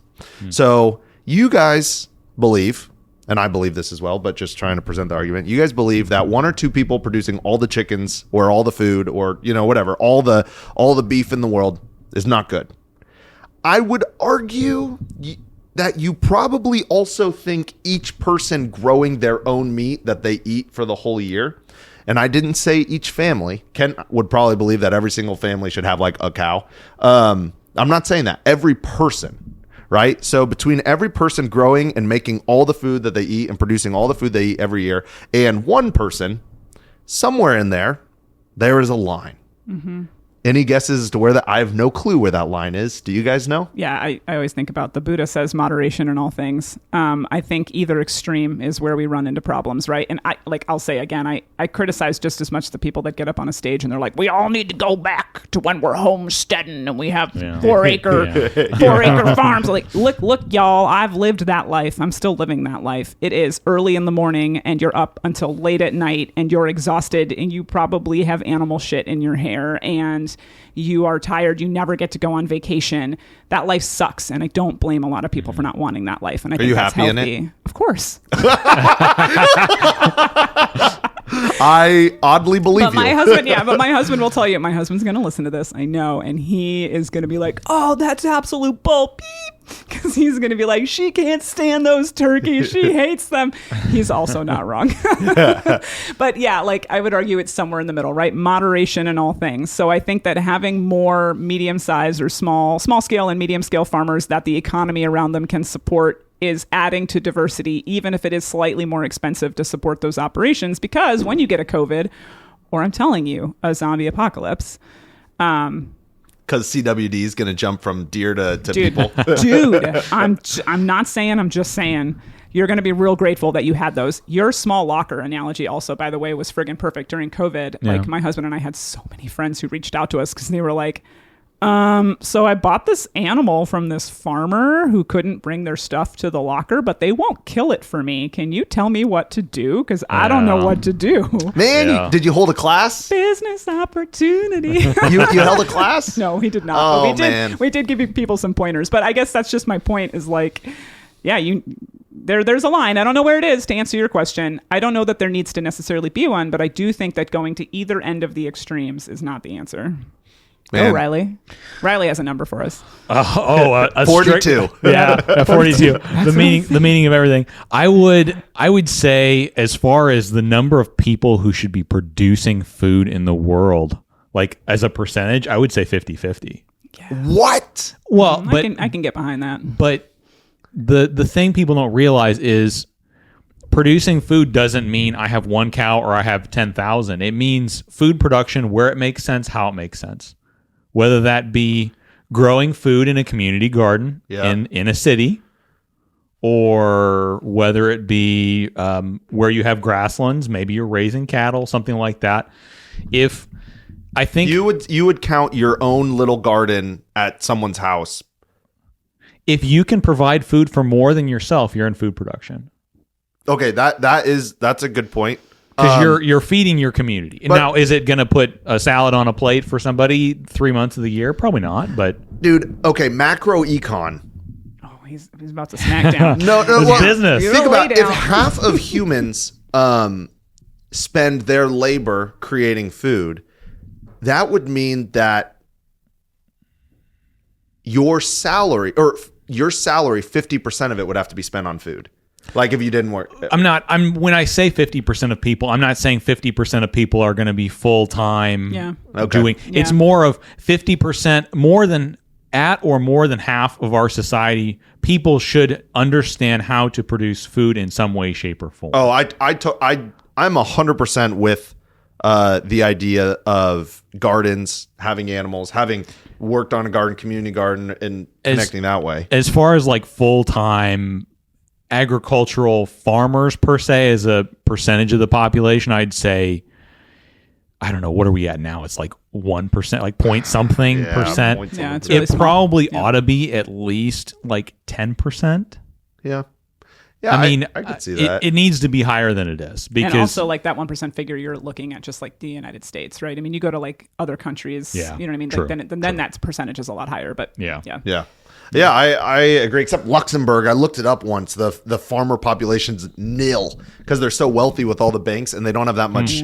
So you guys believe, and I believe this as well, but just trying to present the argument, you guys believe that one or two people producing all the chickens or all the food or, whatever, all the beef in the world is not good. I would argue that you probably also think each person growing their own meat that they eat for the whole year. And I didn't say each family. Ken would probably believe that every single family should have like a cow. I'm not saying that. Every person, right? So between every person growing and making all the food that they eat and producing all the food they eat every year, and one person, somewhere in there is a line. Mm-hmm. Any guesses as to where that? I have no clue where that line is. Do you guys know? Yeah, I always think about the Buddha says moderation in all things. I think either extreme is where we run into problems, right? And I'll say again, I criticize just as much the people that get up on a stage and they're like, we all need to go back to when we're homesteading and we have 4 acre farms. Like, look, y'all, I've lived that life. I'm still living that life. It is early in the morning and you're up until late at night and you're exhausted and you probably have animal shit in your hair and you are tired. You never get to go on vacation. That life sucks, and I don't blame a lot of people for not wanting that life. And I think that's healthy. Are you happy in it? Of course. I oddly believe but my husband will tell you. My husband's going to listen to this. I know, and he is going to be like, "Oh, that's absolute bull," beep, because he's going to be like, "She can't stand those turkeys. She hates them." He's also not wrong. But yeah, like I would argue it's somewhere in the middle, right? Moderation in all things. So I think that having more medium-sized or small scale and medium-scale farmers that the economy around them can support is adding to diversity, even if it is slightly more expensive to support those operations. Because when you get a COVID, or I'm telling you, a zombie apocalypse, because CWD is going to jump from deer to people. Dude, I'm not saying, I'm just saying, you're going to be real grateful that you had those. Your small locker analogy also, by the way, was friggin' perfect during COVID. Yeah. Like my husband and I had so many friends who reached out to us because they were like, so I bought this animal from this farmer who couldn't bring their stuff to the locker, but they won't kill it for me. Can you tell me what to do? Because I don't know what to do. Man, did you hold a class? Business opportunity. you held a class? No, he did not. Oh, but we did give people some pointers. But I guess that's just my point is like, yeah, there's a line. I don't know where it is to answer your question. I don't know that there needs to necessarily be one, but I do think that going to either end of the extremes is not the answer. Man. Oh, Riley. Riley has a number for us. 42. 42. The meaning of everything. I would say, as far as the number of people who should be producing food in the world, like as a percentage, I would say 50-50. Yeah. What? Well, but I can get behind that. But the thing people don't realize is producing food doesn't mean I have 1 cow or I have 10,000. It means food production where it makes sense, how it makes sense. Whether that be growing food in a community garden in a city, or whether it be where you have grasslands, maybe you're raising cattle, something like that. If I think you would count your own little garden at someone's house. If you can provide food for more than yourself, you're in food production. Okay, that's a good point. Because you're feeding your community. Now, is it going to put a salad on a plate for somebody 3 months of the year? Probably not, but... Dude, okay, macro econ. Oh, he's about to smack down. No, it's business. Think about if half of humans spend their labor creating food, that would mean that your salary, 50% of it would have to be spent on food. Like if you didn't work. When I say 50% of people, I'm not saying 50% of people are going to be full-time doing. Yeah. It's more of 50%, more than half of our society, people should understand how to produce food in some way, shape, or form. Oh, I'm 100% with the idea of gardens, having animals, having worked on a garden, community garden, and connecting that way. As far as like full-time agricultural farmers per se as a percentage of the population, I'd say, I don't know, what are we at now? It's like 1%, like point something percent. Yeah, it's really it probably ought to be at least like 10%. Yeah. Yeah, I mean, I could see that. It needs to be higher than it is, because and also like that 1% figure, you're looking at just like the United States, right? I mean, you go to like other countries, you know what I mean? True, like then that percentage is a lot higher, but yeah, I agree. Except Luxembourg, I looked it up once. The farmer population's nil because they're so wealthy with all the banks and they don't have that much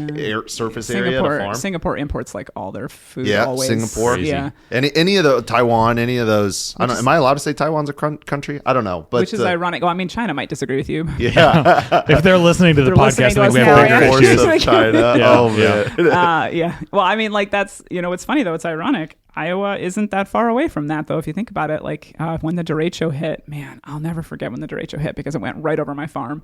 surface area to farm. Singapore imports like all their food. Yeah, always. Singapore. Crazy. Yeah, any of the Taiwan, any of those. I don't. Am I allowed to say Taiwan's a country? I don't know, but which is ironic. Well, I mean, China might disagree with you. Yeah, if they're listening to the podcast, I think we have bigger issues. Of China. Yeah. Oh man. Yeah. Well, I mean, like that's what's funny though. It's ironic. Iowa isn't that far away from that, though, if you think about it. Like when the derecho hit, man, I'll never forget when the derecho hit because it went right over my farm.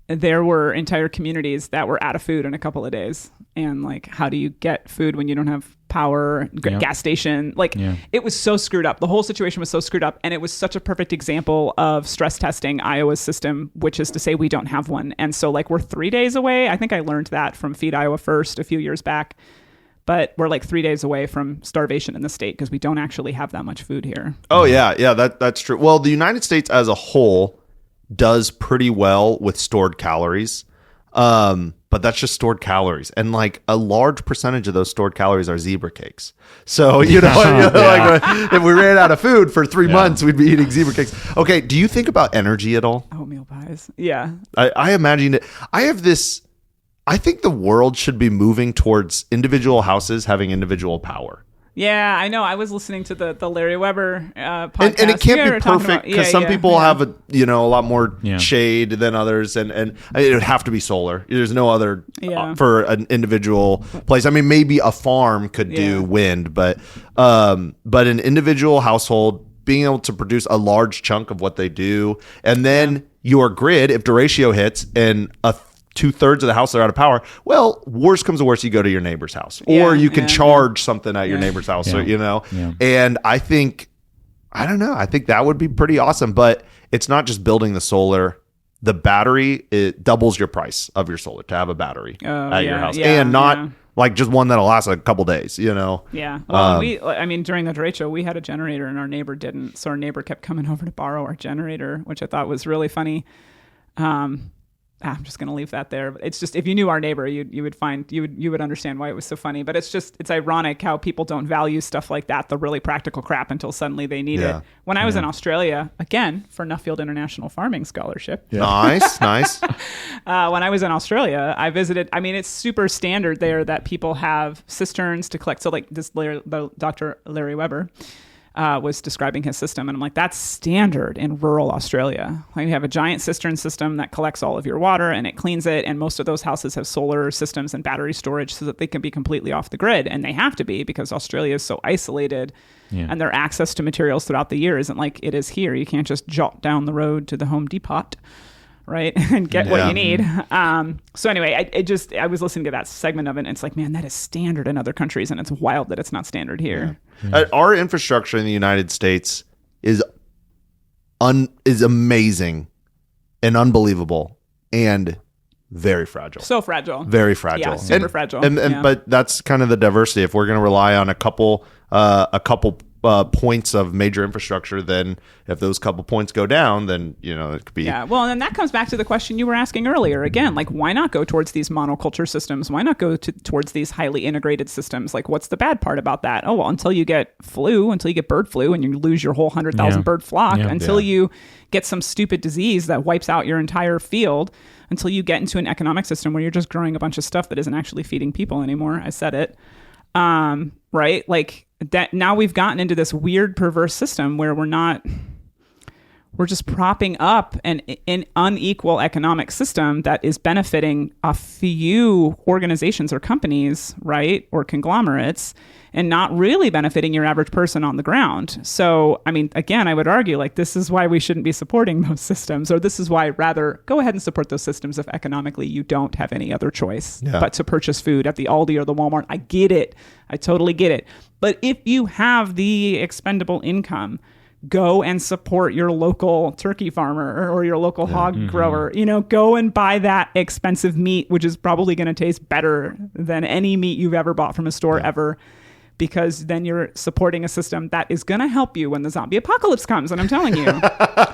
There were entire communities that were out of food in a couple of days. And like, how do you get food when you don't have power, gas station? Like, it was so screwed up. The whole situation was so screwed up. And it was such a perfect example of stress testing Iowa's system, which is to say we don't have one. And so like, we're 3 days away. I think I learned that from Feed Iowa First a few years back. But we're like 3 days away from starvation in the state because we don't actually have that much food here. Oh, yeah, that's true. Well, the United States as a whole does pretty well with stored calories. But that's just stored calories. And like a large percentage of those stored calories are zebra cakes. So, like if we ran out of food for 3 months, we'd be eating zebra cakes. Okay. Do you think about energy at all? Oatmeal pies. Yeah. I imagine it. I think the world should be moving towards individual houses having individual power. Yeah, I know. I was listening to the Larry Weber podcast. And it can't be perfect because some people have a lot more shade than others, and it would have to be solar. There's no other for an individual place. I mean, maybe a farm could do wind, but an individual household being able to produce a large chunk of what they do, and then your grid, if derecho hits and 2/3 of the house are out of power, well, worst comes to worst, you go to your neighbor's house, or you can charge something at your neighbor's house, and I think that would be pretty awesome. But it's not just building the solar. The battery, it doubles your price of your solar to have a battery at your house, and not like just one that'll last a couple days, Yeah. Well, during the derecho, we had a generator and our neighbor didn't. So our neighbor kept coming over to borrow our generator, which I thought was really funny. I'm just going to leave that there. It's just, if you knew our neighbor, you would understand why it was so funny. But it's ironic how people don't value stuff like that, the really practical crap, until suddenly they need it. When I was in Australia, again, for Nuffield International Farming Scholarship. Nice. When I was in Australia, I visited, it's super standard there that people have cisterns to collect. So like Dr. Larry Weber was describing his system, and I'm like, that's standard in rural Australia. Like, you have a giant cistern system that collects all of your water and it cleans it, and most of those houses have solar systems and battery storage so that they can be completely off the grid, and they have to be because Australia is so isolated, and their access to materials throughout the year isn't like it is here. You can't just jot down the road to the Home Depot, right, and get what you need. So anyway, I was listening to that segment of it, and it's like, man, that is standard in other countries, and it's wild that it's not standard here. Our infrastructure in the United States is amazing and unbelievable and very fragile. So fragile. Very fragile. Yeah, super fragile. But that's kind of the diversity. If we're going to rely on a couple points of major infrastructure, then if those couple points go down, then it could be well, and that comes back to the question you were asking earlier again, like, why not go towards these monoculture systems? Why not go towards these highly integrated systems? Like, what's the bad part about that? Oh, well, until you get bird flu and you lose your whole 100,000 bird flock, until you get some stupid disease that wipes out your entire field, until you get into an economic system where you're just growing a bunch of stuff that isn't actually feeding people anymore. I said it. Right? Like, that now we've gotten into this weird perverse system where we're just propping up an unequal economic system that is benefiting a few organizations or companies, right, or conglomerates, and not really benefiting your average person on the ground. So, again, I would argue, like, this is why we shouldn't be supporting those systems, or this is why rather go ahead and support those systems if economically you don't have any other choice but to purchase food at the Aldi or the Walmart. I get it. I totally get it. But if you have the expendable income, go and support your local turkey farmer or your local hog grower. Go and buy that expensive meat, which is probably going to taste better than any meat you've ever bought from a store ever, because then you're supporting a system that is going to help you when the zombie apocalypse comes. And I'm telling you,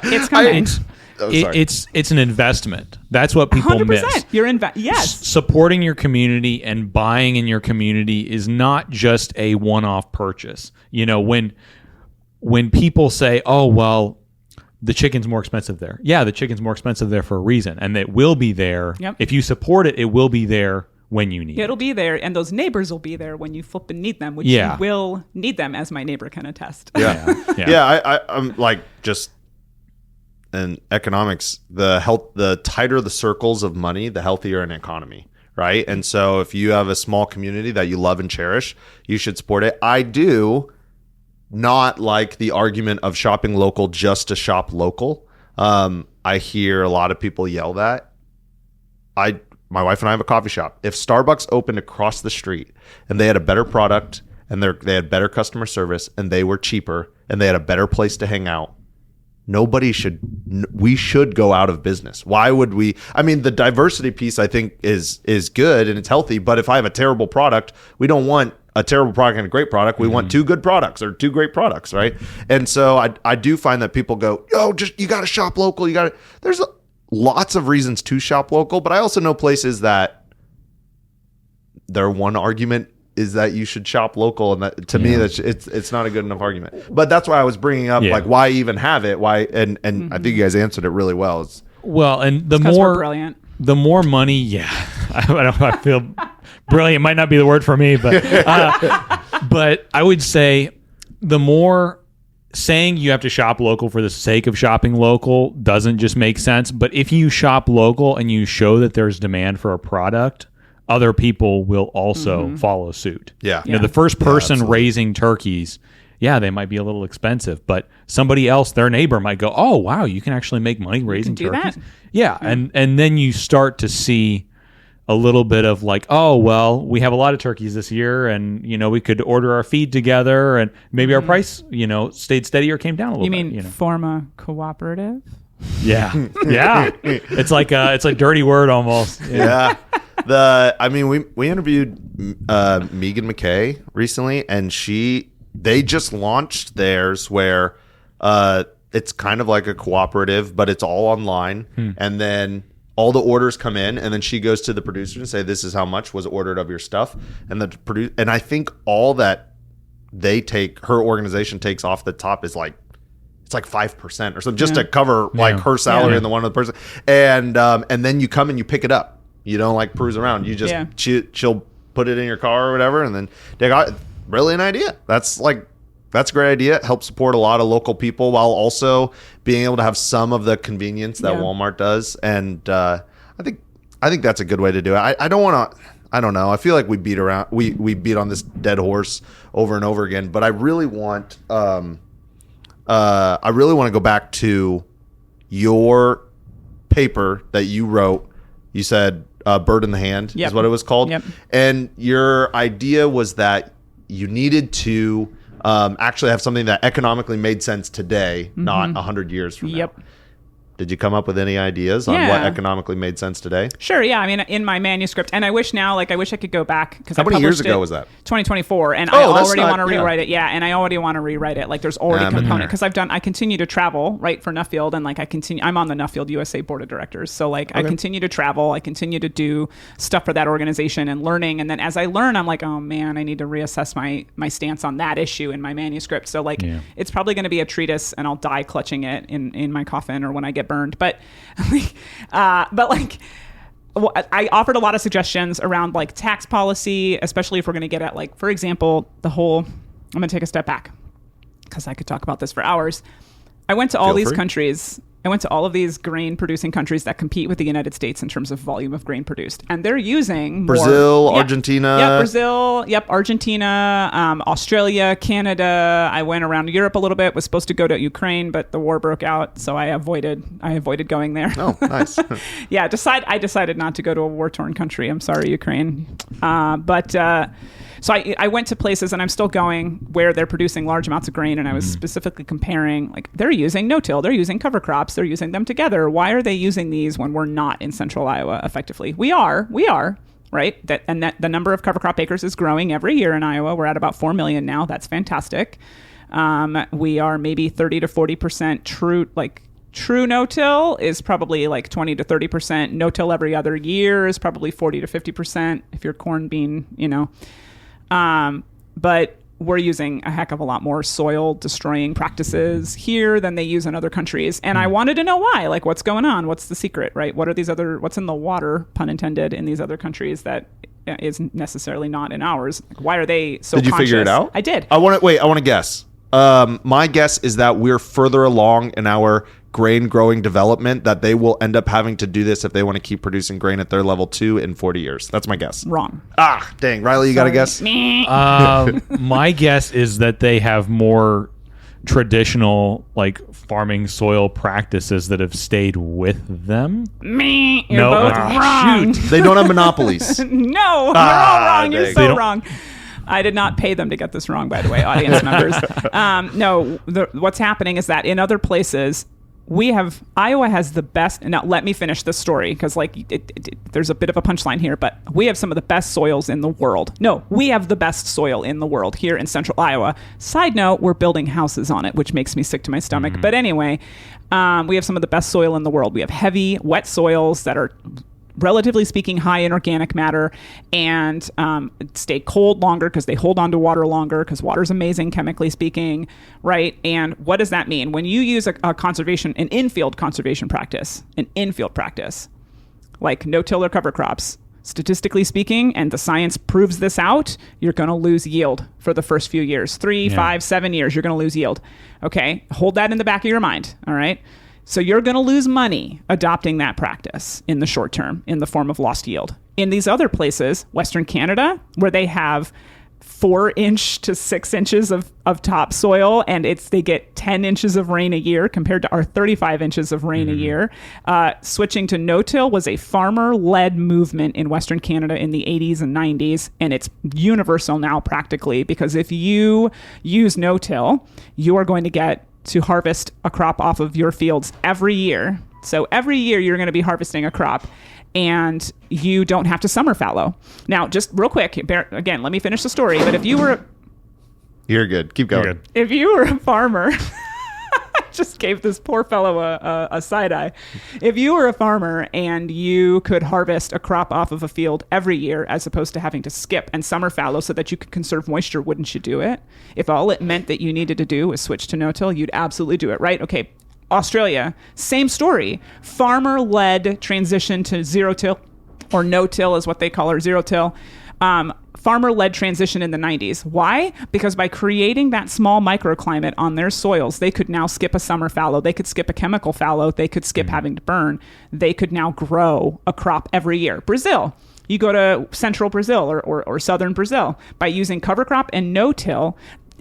it's coming. It's an investment. That's what people 100%. miss. Yes. Supporting your community and buying in your community is not just a one-off purchase. When people say, oh, well, the chicken's more expensive there. Yeah, the chicken's more expensive there for a reason. And it will be there. Yep. If you support it, it will be there when you need it. It'll be there, and those neighbors will be there when you flip and need them, which you will need them, as my neighbor can attest. I'm like, just in economics, the tighter the circles of money, the healthier an economy. right? And so if you have a small community that you love and cherish, you should support it. I do not like the argument of shopping local just to shop local. I hear a lot of people yell that. My wife and I have a coffee shop. If Starbucks opened across the street and they had a better product and they had better customer service and they were cheaper and they had a better place to hang out, we should go out of business. Why would we? I mean, the diversity piece I think is good and it's healthy, but if I have a terrible product, we don't want a terrible product and a great product. We want two good products or two great products, right? And so I do find that people go, you got to shop local. There's lots of reasons to shop local, but I also know places that their one argument is that you should shop local, and that to me it's not a good enough argument. But that's why I was bringing up like why even have it? Why and I think you guys answered it really well. And the we're brilliant. The more money, I feel brilliant might not be the word for me, but but I would say the more saying you have to shop local for the sake of shopping local doesn't just make sense. But if you shop local and you show that there's demand for a product, other people will also follow suit. Yeah. The first person raising turkeys, they might be a little expensive, but somebody else, their neighbor, might go, "Oh, wow, you can actually make money raising turkeys." That. Yeah, and then you start to see a little bit of like, "Oh, well, we have a lot of turkeys this year, and we could order our feed together, and maybe our price, stayed steady or came down a little bit." You mean form a cooperative? Yeah, yeah. It's like dirty word almost. Yeah. We interviewed Megan McCabe recently, and they just launched theirs where it's kind of like a cooperative, but it's all online, and then all the orders come in, and then she goes to the producer and say, "This is how much was ordered of your stuff," and and I think all that her organization takes off the top is like. It's like 5% or something, just to cover like her salary and the one other person, and then you come and you pick it up. You don't like cruise around. You just she'll put it in your car or whatever, and then they got brilliant idea. That's a great idea. It helps support a lot of local people while also being able to have some of the convenience that Walmart does. And I think that's a good way to do it. I don't want to. I don't know. I feel like we beat on this dead horse over and over again. But I really want. I really want to go back to your paper that you wrote. You said Bird in the Hand is what it was called. Yep. And your idea was that you needed to actually have something that economically made sense today, not 100 years from now. Did you come up with any ideas on what economically made sense today? Sure, yeah. I mean, in my manuscript, and I wish I could go back because how many years ago was that? 2024, and I already want to rewrite it. Yeah, and I already want to rewrite it. Like, there's already a component because I continue to travel right for Nuffield, and like I'm on the Nuffield USA board of directors, so like I continue to travel, I continue to do stuff for that organization and learning, and then as I learn, I'm like, oh man, I need to reassess my stance on that issue in my manuscript. So like, it's probably going to be a treatise, and I'll die clutching it in my coffin or when I get burned. But I offered a lot of suggestions around like tax policy, especially if we're going to get at like, for example, I'm going to take a step back because I could talk about this for hours. I went to all these countries. I went to all of these grain producing countries that compete with the United States in terms of volume of grain produced. And they're using Brazil, Argentina. Yeah, Brazil. Yep, Argentina, Australia, Canada. I went around Europe a little bit, was supposed to go to Ukraine, but the war broke out. So I avoided going there. Oh, nice. Yeah, I decided not to go to a war-torn country. I'm sorry, Ukraine. So I went to places, and I'm still going, where they're producing large amounts of grain, and I was specifically comparing, like, they're using no-till, they're using cover crops, they're using them together. Why are they using these when we're not in central Iowa effectively? We are, right? That the number of cover crop acres is growing every year in Iowa. We're at about 4 million now. That's fantastic. We are maybe 30 to 40% true no-till is probably like 20 to 30%. No-till every other year is probably 40 to 50% if you're corn bean, but we're using a heck of a lot more soil destroying practices here than they use in other countries. And I wanted to know why, like, what's going on? What's the secret, right? What's in the water, pun intended, in these other countries that is necessarily not in ours? Like, why are they so conscious? Did you figure it out? I did. I want to guess. My guess is that we're further along in our grain growing development that they will end up having to do this if they want to keep producing grain at their level 2 in 40 years. That's my guess. Wrong. Ah, dang. Riley, you got a guess? My guess is that they have more traditional like farming soil practices that have stayed with them. You're both wrong. Shoot. They don't have monopolies. No, you're all wrong. You're so wrong. I did not pay them to get this wrong, by the way, audience members. No, what's happening is that in other places, Iowa has the best. Now, let me finish this story because, there's a bit of a punchline here, but we have some of the best soils in the world. No, we have the best soil in the world here in central Iowa. Side note, we're building houses on it, which makes me sick to my stomach. But anyway, we have some of the best soil in the world. We have heavy, wet soils that are, relatively speaking, high in organic matter and stay cold longer because they hold on to water longer because water is amazing, chemically speaking, right? And what does that mean? When you use an infield conservation practice, like no-till or cover crops, statistically speaking, and the science proves this out, you're going to lose yield for the first few years. 3, 5, 7 years, you're going to lose yield. Okay? Hold that in the back of your mind, all right? So you're going to lose money adopting that practice in the short term in the form of lost yield. In these other places, Western Canada, where they have 4 inch to 6 inches of topsoil, and they get 10 inches of rain a year compared to our 35 inches of rain a year. Switching to no-till was a farmer-led movement in Western Canada in the 80s and 90s, and it's universal now practically because if you use no-till, you are going to get to harvest a crop off of your fields every year. So every year you're going to be harvesting a crop and you don't have to summer fallow. Now, just real quick, again, let me finish the story. But if you were... You're good. Keep going. Good. If you were a farmer... just gave this poor fellow a side eye. If you were a farmer and you could harvest a crop off of a field every year as opposed to having to skip and summer fallow so that you could conserve moisture, wouldn't you do it? If all it meant that you needed to do was switch to no-till, you'd absolutely do it, right? Okay, Australia, same story. Farmer-led transition to zero-till, or no-till is what they call it, zero-till. Farmer-led transition in the 90s. Why? Because by creating that small microclimate on their soils, they could now skip a summer fallow. They could skip a chemical fallow. They could skip having to burn. They could now grow a crop every year. Brazil. You go to central Brazil or southern Brazil. By using cover crop and no-till,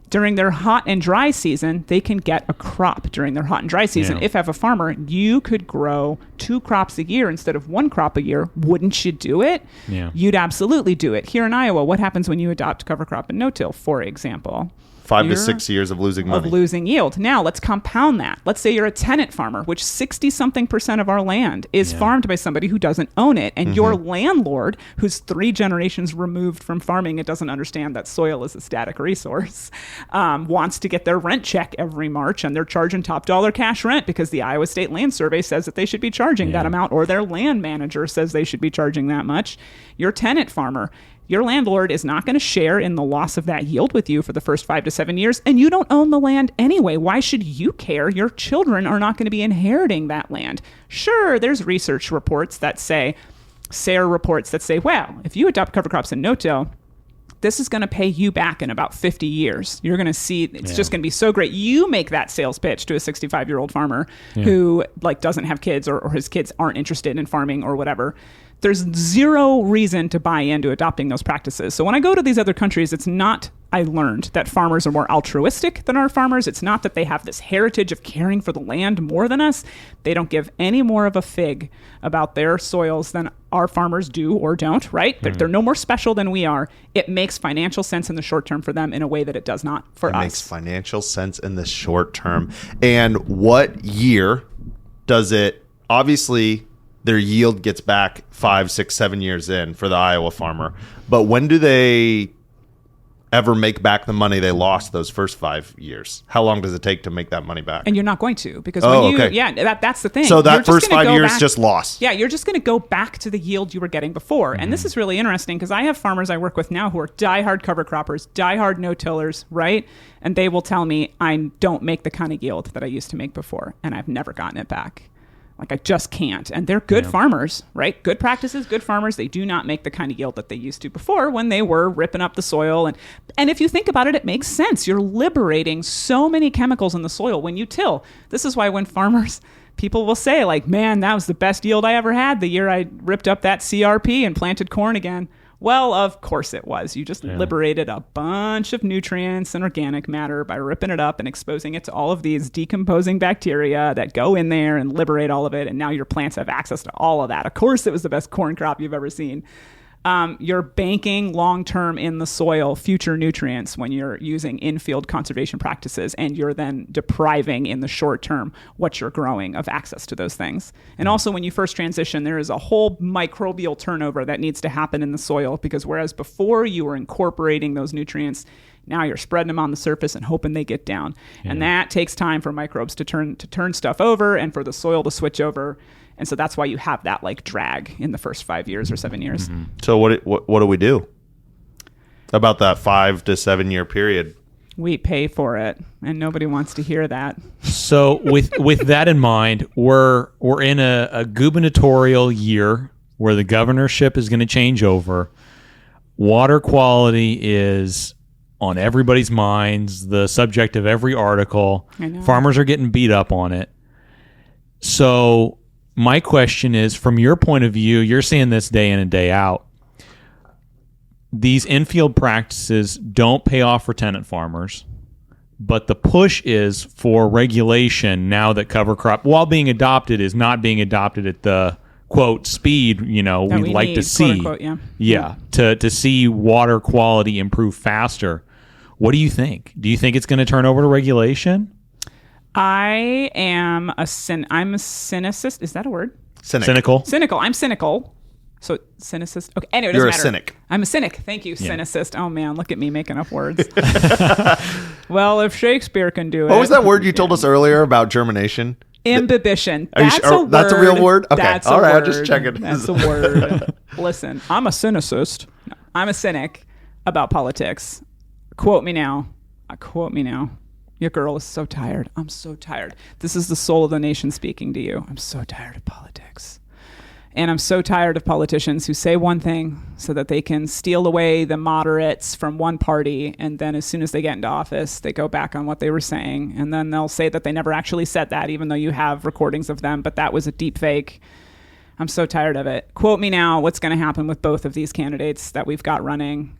during their hot and dry season, they can get a crop during their hot and dry season. Yeah. If as a farmer, you could grow 2 crops a year instead of 1 crop a year, wouldn't you do it? Yeah. You'd absolutely do it. Here in Iowa, what happens when you adopt cover crop and no-till, for example? 5 to 6 years of losing money. Of losing yield. Now, let's compound that. Let's say you're a tenant farmer, which 60-something% of our land is farmed by somebody who doesn't own it. And your landlord, who's 3 generations removed from farming and doesn't understand that soil is a static resource, wants to get their rent check every March, and they're charging top dollar cash rent because the Iowa State Land Survey says that they should be charging that amount, or their land manager says they should be charging that much. Your tenant farmer, your landlord is not going to share in the loss of that yield with you for the first 5 to 7 years, and you don't own the land anyway. Why should you care? Your children are not going to be inheriting that land. Sure, there's research reports that say, SARE reports that say, well, if you adopt cover crops and no-till, this is going to pay you back in about 50 years. You're going to see it's just going to be so great. You make that sales pitch to a 65-year-old farmer who doesn't have kids or his kids aren't interested in farming or whatever. There's zero reason to buy into adopting those practices. So when I go to these other countries, it's not, I learned that farmers are more altruistic than our farmers. It's not that they have this heritage of caring for the land more than us. They don't give any more of a fig about their soils than our farmers do or don't, right? They're no more special than we are. It makes financial sense in the short term for them in a way that it does not for us. It makes financial sense in the short term. And what year does it, obviously, their yield gets back 5, 6, 7 years in for the Iowa farmer. But when do they ever make back the money they lost those first 5 years? How long does it take to make that money back? And you're not going to, because that's the thing. So that first 5 years just lost. Yeah, you're just going to go back to the yield you were getting before. And this is really interesting because I have farmers I work with now who are diehard cover croppers, diehard no-tillers, right? And they will tell me, I don't make the kind of yield that I used to make before, and I've never gotten it back. Like, I just can't. And they're good farmers, right? Good practices, good farmers. They do not make the kind of yield that they used to before when they were ripping up the soil. And if you think about it, it makes sense. You're liberating so many chemicals in the soil when you till. This is why when farmers, people will say, like, man, that was the best yield I ever had the year I ripped up that CRP and planted corn again. Well, of course it was. You just liberated a bunch of nutrients and organic matter by ripping it up and exposing it to all of these decomposing bacteria that go in there and liberate all of it. And now your plants have access to all of that. Of course, it was the best corn crop you've ever seen. You're banking long-term in the soil future nutrients when you're using in-field conservation practices, and you're then depriving in the short term what you're growing of access to those things. And also when you first transition, there is a whole microbial turnover that needs to happen in the soil, because whereas before you were incorporating those nutrients, now you're spreading them on the surface and hoping they get down. And that takes time for microbes to turn stuff over and for the soil to switch over. And so that's why you have that like drag in the first 5 years or 7 years. Mm-hmm. So what do we do about that 5 to 7 year period? We pay for it, and nobody wants to hear that. So with that in mind, we're in a gubernatorial year where the governorship is going to change over. Water quality is on everybody's minds, the subject of every article. I know. Farmers are getting beat up on it. So my question is, from your point of view, you're seeing this day in and day out. These infield practices don't pay off for tenant farmers, but the push is for regulation now that cover crop, while being adopted, is not being adopted at the, quote, speed, we'd like to see. Quote, unquote, to see water quality improve faster. What do you think? Do you think it's going to turn over to regulation? I'm a cynicist. Is that a word? Cynical. I'm cynical. So cynicist. Okay. Anyway, it doesn't You're a matter. cynic. I'm a cynic. Thank you, cynicist. Oh man, look at me making up words. Well, if Shakespeare can do it. What was that word you told us earlier about germination? Imbibition. That's a word. That's a real word? Okay. That's all right, word. I'm just checking. That's a word. Listen, I'm a cynicist. No, I'm a cynic about politics. Quote me now. Your girl is so tired. I'm so tired. This is the soul of the nation speaking to you. I'm so tired of politics. And I'm so tired of politicians who say one thing so that they can steal away the moderates from one party, and then as soon as they get into office, they go back on what they were saying. And then they'll say that they never actually said that, even though you have recordings of them, but that was a deep fake. I'm so tired of it. Quote me now, what's going to happen with both of these candidates that we've got running?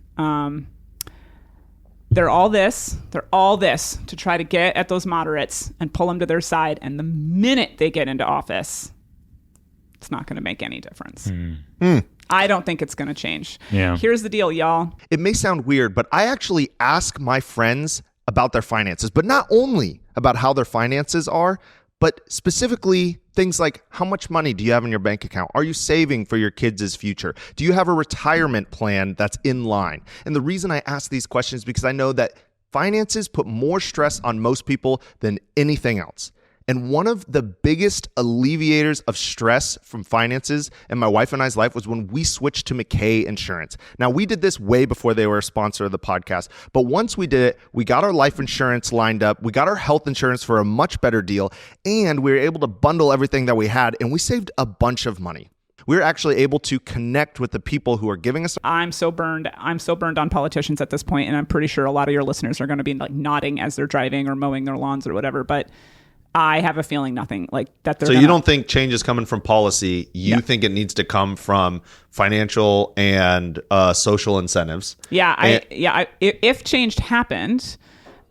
They're all this to try to get at those moderates and pull them to their side. And the minute they get into office, it's not going to make any difference. I don't think it's going to change. Yeah. Here's the deal, y'all. It may sound weird, but I actually ask my friends about their finances, but not only about how their finances are, but specifically things like, how much money do you have in your bank account? Are you saving for your kids' future? Do you have a retirement plan that's in line? And the reason I ask these questions is because I know that finances put more stress on most people than anything else. And one of the biggest alleviators of stress from finances in my wife and I's life was when we switched to McCabe Insurance. Now, we did this way before they were a sponsor of the podcast, but once we did it, we got our life insurance lined up, we got our health insurance for a much better deal, and we were able to bundle everything that we had, and we saved a bunch of money. We're actually able to connect with the people who are giving us. I'm so burned on politicians at this point, and I'm pretty sure a lot of your listeners are going to be like nodding as they're driving or mowing their lawns or whatever, but I have a feeling nothing like that. So you don't think change is coming from policy. You think it needs to come from financial and social incentives. If change happened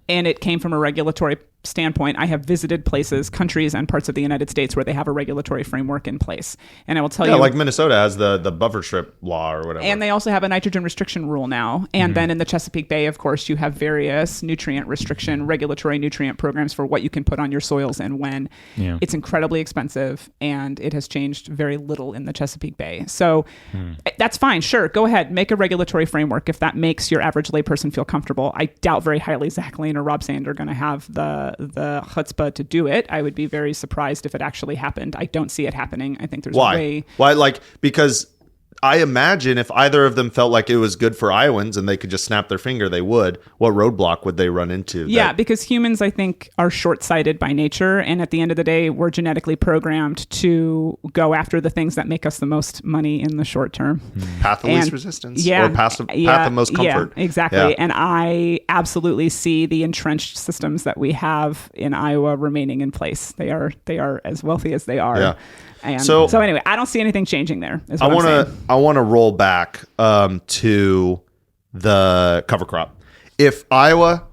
and it came from a regulatory standpoint, I have visited places, countries, and parts of the United States where they have a regulatory framework in place. And I will tell you, like Minnesota has the buffer strip law or whatever. And they also have a nitrogen restriction rule now. And then in the Chesapeake Bay, of course, you have various nutrient restriction, regulatory nutrient programs for what you can put on your soils and when. Yeah. It's incredibly expensive, and it has changed very little in the Chesapeake Bay. So that's fine. Sure, go ahead, make a regulatory framework if that makes your average layperson feel comfortable. I doubt very highly Zach Lane or Rob Sand are going to have the chutzpah to do it. I would be very surprised if it actually happened. I don't see it happening. I think there's a way. Why? Like, because I imagine if either of them felt like it was good for Iowans and they could just snap their finger, they would. What roadblock would they run into? Yeah, because humans, I think, are short-sighted by nature. And at the end of the day, we're genetically programmed to go after the things that make us the most money in the short term. Path of least resistance? Yeah. Or path of most comfort? Yeah, exactly. Yeah. And I absolutely see the entrenched systems that we have in Iowa remaining in place. They are as wealthy as they are. Yeah. And so anyway, I don't see anything changing there. I want to roll back to the cover crop. If Iowa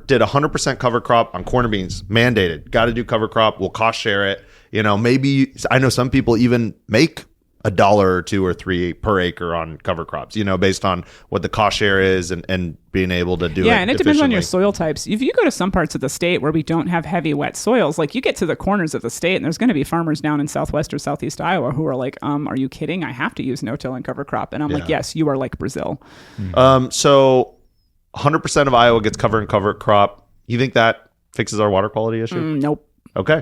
did 100% cover crop on corn and beans, mandated, got to do cover crop, we'll cost share it. Maybe I know some people even make $1 or $2 or $3 per acre on cover crops, based on what the cost share is and being able to do it. Yeah, and it depends on your efficiently. soil types. If you go to some parts of the state where we don't have heavy wet soils, like you get to the corners of the state and there's going to be farmers down in southwest or southeast Iowa who are like, are you kidding? I have to use no-till and cover crop. And I'm like, yes, you are like Brazil. So 100% of Iowa gets cover crop. You think that fixes our water quality issue? Nope. Okay.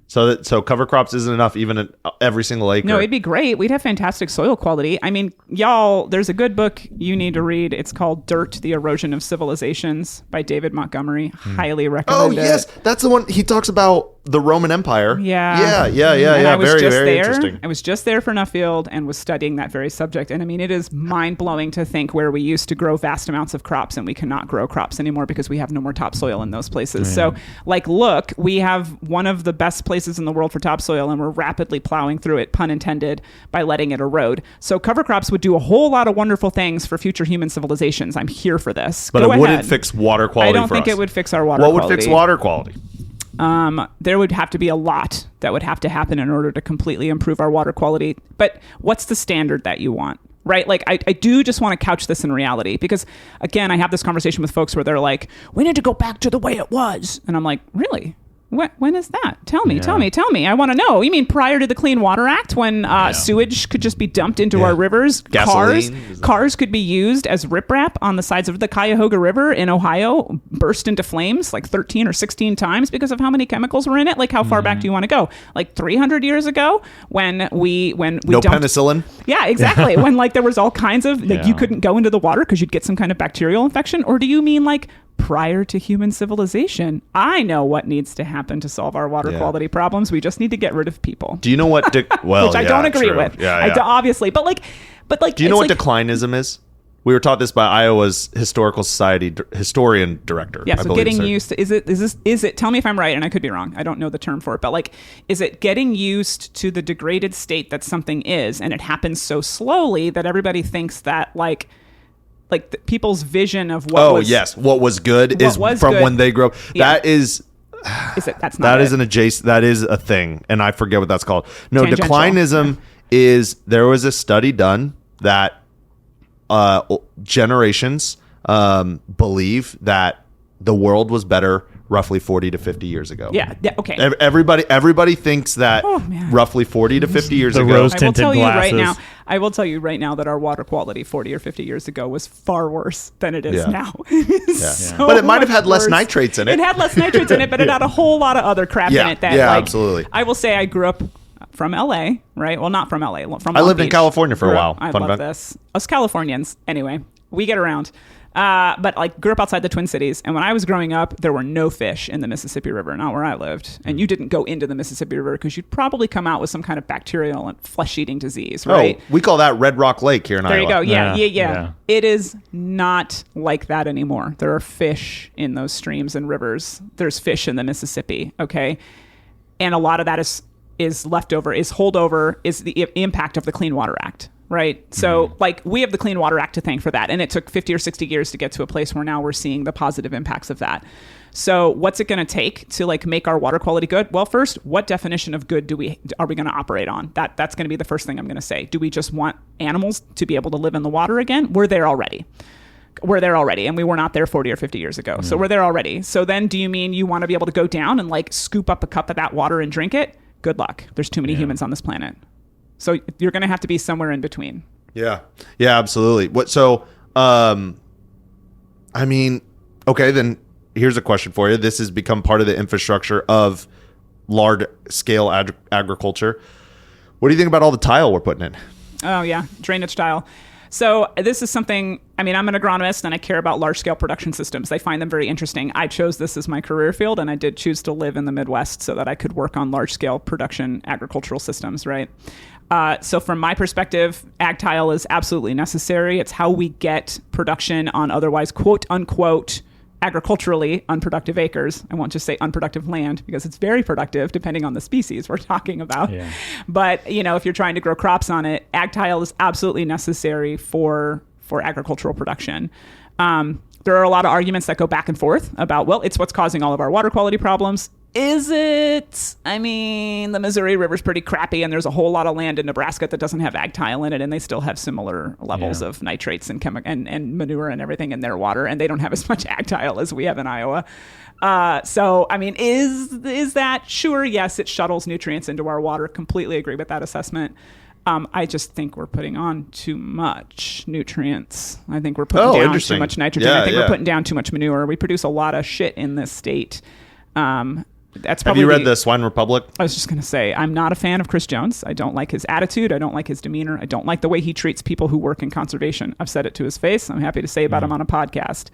So cover crops isn't enough even at every single acre. No, it'd be great. We'd have fantastic soil quality. I mean, y'all, there's a good book you need to read. It's called Dirt, The Erosion of Civilizations by David Montgomery. Highly recommend it. Oh, yes. That's the one. He talks about the Roman Empire. Yeah. Yeah. I was Very, just very there. interesting. I was just there for Nuffield and was studying that very subject. And I mean, it is mind-blowing to think where we used to grow vast amounts of crops and we cannot grow crops anymore because we have no more topsoil in those places. So, look, we have one of the best places in the world for topsoil and we're rapidly plowing through it, pun intended, by letting it erode. So cover crops would do a whole lot of wonderful things for future human civilizations. I'm here for this. But Go it wouldn't ahead. fix water quality. I don't think us. it would fix our water What quality. would fix water quality? There would have to be a lot that would have to happen in order to completely improve our water quality. But what's the standard that you want? Right? Like, I do just want to couch this in reality because, again, I have this conversation with folks where they're like, we need to go back to the way it was. And I'm like, really? When is that? Tell me. I want to know. You mean prior to the Clean Water Act when sewage could just be dumped into our rivers? Gasoline. Cars could be used as riprap on the sides of the Cuyahoga River in Ohio, burst into flames like 13 or 16 times because of how many chemicals were in it. Like, how far back do you want to go? Like 300 years ago when we No dumped penicillin? Yeah, exactly. When there was all kinds of you couldn't go into the water because you'd get some kind of bacterial infection. Or do you mean like prior to human civilization? I know what needs to happen to solve our water quality problems. We just need to get rid of people. Do you know what? Which I don't agree with. Obviously, but do you know what declinism is? We were taught this by Iowa's Historical Society historian director. Yeah, so getting used to, is it, tell me if I'm right, and I could be wrong. I don't know the term for it, but is it getting used to the degraded state that something is, and it happens so slowly that everybody thinks that people's vision of what what was good is from good. When they grow up. Yeah. That is that's not that it. is an adjacent, that is a thing, and I forget what that's called. No, Tangential. declinism is, there was a study done that generations believe that the world was better roughly 40 to 50 years ago. Yeah, okay. Everybody thinks that roughly 40 to 50 years ago. I will tell you right now that our water quality 40 or 50 years ago was far worse than it is now. But it might have had less nitrates in it. It had less nitrates in it, but it had a whole lot of other crap in it. Absolutely. I will say I grew up from LA, right? Well, not from LA. From I lived Beach. in California for a while. I love this. Us Californians. Anyway, we get around. But grew up outside the Twin Cities, and when I was growing up, there were no fish in the Mississippi River, not where I lived. And you didn't go into the Mississippi River because you'd probably come out with some kind of bacterial and flesh-eating disease, right? Oh, we call that Red Rock Lake here in Iowa. There you go. Yeah. It is not like that anymore. There are fish in those streams and rivers. There's fish in the Mississippi, okay? And a lot of that is leftover, is holdover, is the impact of the Clean Water Act. Right. So we have the Clean Water Act to thank for that. And it took 50 or 60 years to get to a place where now we're seeing the positive impacts of that. So what's it going to take to make our water quality good? Well, first, what definition of good are we going to operate on? That's going to be the first thing I'm going to say. Do we just want animals to be able to live in the water again? We're there already. And we were not there 40 or 50 years ago. So we're there already. So then do you mean you want to be able to go down and scoop up a cup of that water and drink it? Good luck. There's too many humans on this planet. So you're going to have to be somewhere in between. Yeah, absolutely. Okay, then here's a question for you. This has become part of the infrastructure of large-scale agriculture. What do you think about all the tile we're putting in? Oh, yeah. Drainage tile. So this is something, I mean, I'm an agronomist and I care about large-scale production systems. I find them very interesting. I chose this as my career field, and I did choose to live in the Midwest so that I could work on large-scale production agricultural systems, right? So from my perspective, ag tile is absolutely necessary. It's how we get production on otherwise quote-unquote agriculturally unproductive acres. I won't just say unproductive land because it's very productive depending on the species we're talking about. Yeah. But, you know, if you're trying to grow crops on it, ag tile is absolutely necessary for agricultural production. There are a lot of arguments that go back and forth about, well, it's what's causing all of our water quality problems. Is it? I mean, the Missouri River's pretty crappy, and there's a whole lot of land in Nebraska that doesn't have ag tile in it, and they still have similar levels of nitrates and and manure and everything in their water, and they don't have as much ag tile as we have in Iowa. So, I mean, is that? Sure, yes, it shuttles nutrients into our water. Completely agree with that assessment. I just think we're putting on too much nutrients. I think we're putting down too much nitrogen. I think we're putting down too much manure. We produce a lot of shit in this state. That's probably. Have you read the Swine Republic? I was just going to say, I'm not a fan of Chris Jones. I don't like his attitude. I don't like his demeanor. I don't like the way he treats people who work in conservation. I've said it to his face. I'm happy to say about him on a podcast.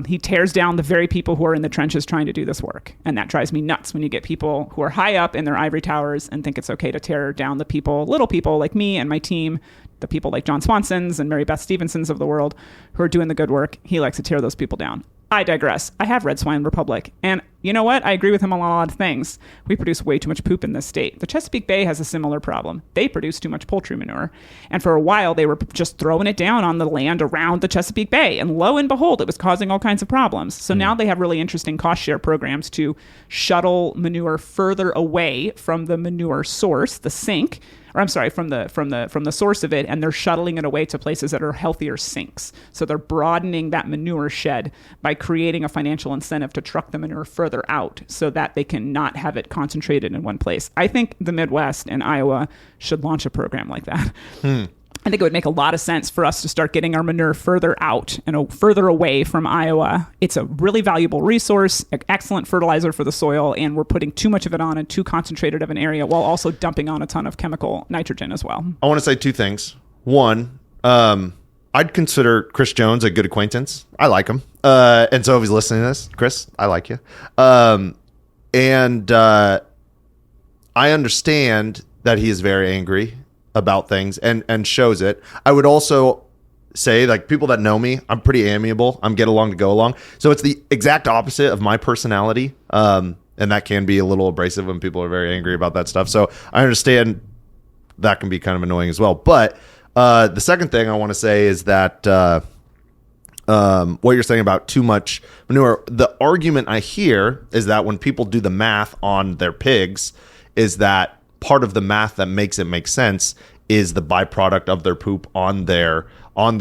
He tears down the very people who are in the trenches trying to do this work. And that drives me nuts when you get people who are high up in their ivory towers and think it's okay to tear down the people, little people like me and my team, the people like John Swanson's and Mary Beth Stevenson's of the world who are doing the good work. He likes to tear those people down. I digress. I have read Swine Republic. And you know what? I agree with him on a lot of things. We produce way too much poop in this state. The Chesapeake Bay has a similar problem. They produce too much poultry manure. And for a while, they were just throwing it down on the land around the Chesapeake Bay. And lo and behold, it was causing all kinds of problems. So now they have really interesting cost share programs to shuttle manure further away from the manure source, the sink, or I'm sorry, from the source of it, and they're shuttling it away to places that are healthier sinks. So they're broadening that manure shed by creating a financial incentive to truck the manure further out so that they can not have it concentrated in one place. I think the Midwest and Iowa should launch a program like that. I think it would make a lot of sense for us to start getting our manure further out and further away from Iowa. It's a really valuable resource, an excellent fertilizer for the soil, and we're putting too much of it on in too concentrated of an area while also dumping on a ton of chemical nitrogen as well. I want to say two things. One, I'd consider Chris Jones a good acquaintance. I like him. And so if he's listening to this, Chris, I like you. And I understand that he is very angry about things and shows it. I would also say, like, people that know me, I'm pretty amiable. I'm get along to go along. So it's the exact opposite of my personality. And that can be a little abrasive when people are very angry about that stuff. So I understand that can be kind of annoying as well. But the second thing I want to say is that what you're saying about too much manure, the argument I hear is that when people do the math on their pigs, is that part of the math that makes it make sense is the byproduct of their poop on their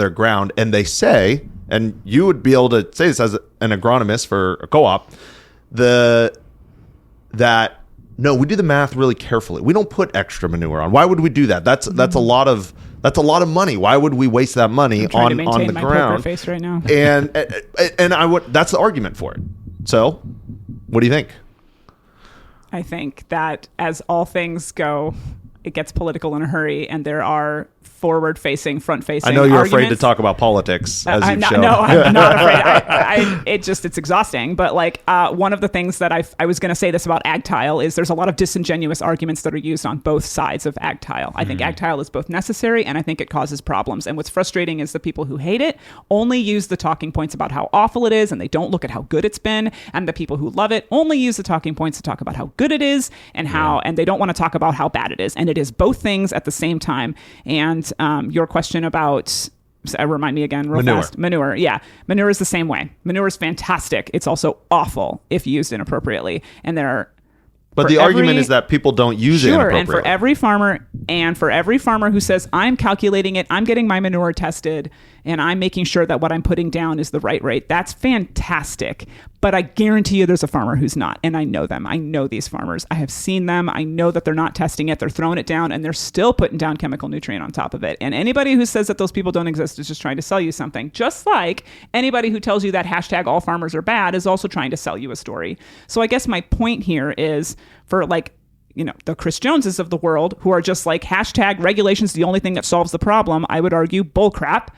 ground. And they say, and you would be able to say this as an agronomist for a co-op, that no, we do the math really carefully. We don't put extra manure on. Why would we do that? That's a lot of money. Why would we waste that money on the ground? Poker face right now. and that's the argument for it. So, what do you think? I think that as all things go, it gets political in a hurry, and there are forward-facing, front-facing. I know you're arguments. afraid to talk about politics, as you've shown. No, I'm not afraid. It's exhausting. But like one of the things that I was going to say this about ag tile is there's a lot of disingenuous arguments that are used on both sides of ag tile. I think ag tile is both necessary, and I think it causes problems. And what's frustrating is the people who hate it only use the talking points about how awful it is, and they don't look at how good it's been. And the people who love it only use the talking points to talk about how good it is and and they don't want to talk about how bad it is. And it is both things at the same time. And your question about, remind me again real fast. Manure. Yeah. Manure is the same way. Manure is fantastic. It's also awful if used inappropriately. And there are, but the argument is that people don't use it inappropriately. And for every farmer who says, I'm calculating it, I'm getting my manure tested, and I'm making sure that what I'm putting down is the right rate, that's fantastic. But I guarantee you there's a farmer who's not. And I know them. I know these farmers. I have seen them. I know that they're not testing it. They're throwing it down, and they're still putting down chemical nutrient on top of it. And anybody who says that those people don't exist is just trying to sell you something. Just like anybody who tells you that hashtag all farmers are bad is also trying to sell you a story. So I guess my point here is, for like the Chris Joneses of the world who are just like hashtag regulation's the only thing that solves the problem. I would argue bullcrap.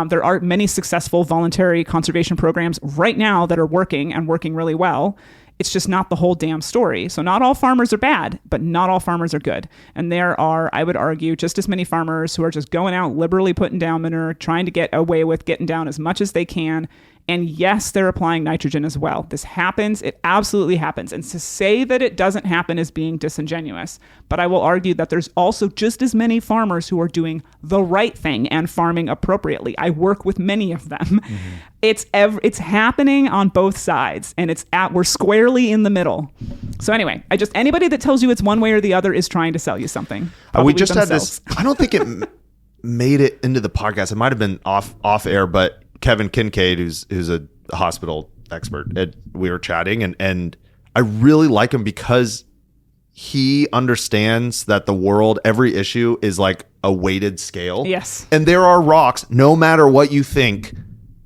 There are many successful voluntary conservation programs right now that are working and working really well. It's just not the whole damn story. So not all farmers are bad, but not all farmers are good. And there are, I would argue, just as many farmers who are just going out liberally putting down manure, trying to get away with getting down as much as they can. And yes, they're applying nitrogen as well. This happens. It absolutely happens. And to say that it doesn't happen is being disingenuous. But I will argue that there's also just as many farmers who are doing the right thing and farming appropriately. I work with many of them. Mm-hmm. It's happening on both sides, and we're squarely in the middle. So anyway, anybody that tells you it's one way or the other is trying to sell you something. We just had this. I don't think it made it into the podcast. It might have been off air, but Kevin Kincaid, who's a hospital expert, we were chatting, and I really like him because he understands that the world, every issue is like a weighted scale. Yes. And there are rocks, no matter what you think,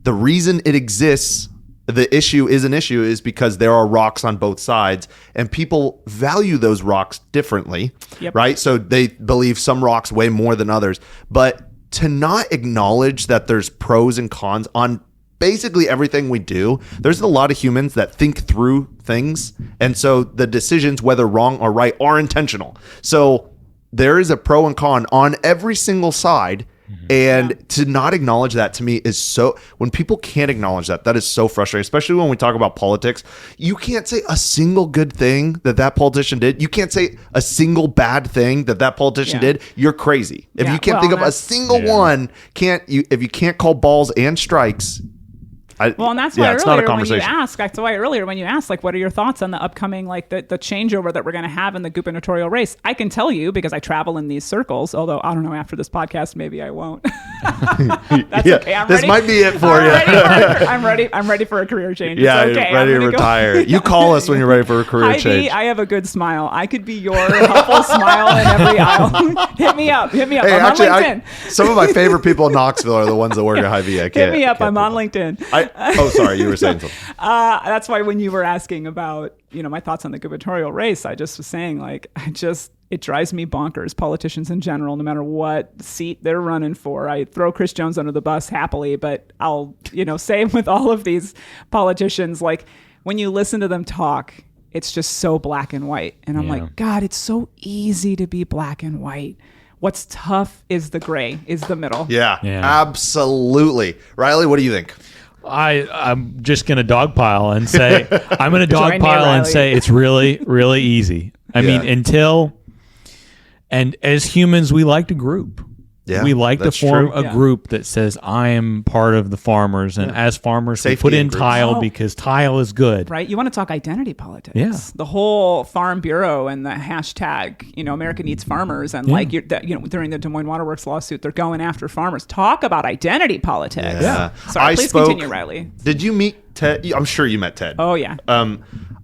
the reason it exists, the issue is an issue, is because there are rocks on both sides, and people value those rocks differently, right? So they believe some rocks weigh more than others, but to not acknowledge that there's pros and cons on basically everything we do. There's a lot of humans that think through things. And so the decisions, whether wrong or right, are intentional. So there is a pro and con on every single side. And to not acknowledge that, to me, is so, when people can't acknowledge that is so frustrating, especially when we talk about politics. You can't say a single good thing that politician did. You can't say a single bad thing that politician did. You're crazy. If you can't think of a single one, if you can't call balls and strikes. And that's why earlier when you asked, like, what are your thoughts on the upcoming, like the changeover that we're going to have in the gubernatorial race? I can tell you because I travel in these circles, although I don't know, after this podcast, maybe I won't. That's okay. This might be it for you. I'm ready for a career change. Yeah, it's okay. You're ready to retire. You call us when you're ready for a career change. I have a good smile. I could be your helpful smile in every aisle. Hit me up. Hey, I'm actually, on LinkedIn. Some of my favorite people in Knoxville are the ones that work at Hy-Vee. Hit me up. I'm on LinkedIn. Sorry, you were saying something. That's why when you were asking about, my thoughts on the gubernatorial race, I just was saying, like, it drives me bonkers. Politicians in general, no matter what seat they're running for. I throw Chris Jones under the bus happily, but I'll, say with all of these politicians, like, when you listen to them talk, it's just so black and white. And I'm like, God, it's so easy to be black and white. What's tough is the gray, is the middle. Yeah, absolutely. Riley, what do you think? I'm just going to dogpile and say, it's really, really easy. I mean, and as humans, we like to group. Yeah, we like to form a group that says, I am part of the farmers. And as farmers, we put in tile because tile is good. Right. You want to talk identity politics. Yeah. The whole Farm Bureau and the hashtag, America needs farmers. And during the Des Moines Waterworks lawsuit, they're going after farmers. Talk about identity politics. Yeah. Sorry, please continue, Riley. Did you meet Ted? I'm sure you met Ted. Oh, yeah.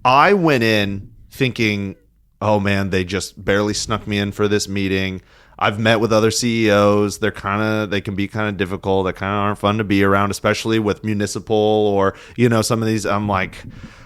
I went in thinking, oh, man, they just barely snuck me in for this meeting. I've met with other CEOs. They can be kind of difficult. They kind of aren't fun to be around, especially with municipal or, some of these. I'm like,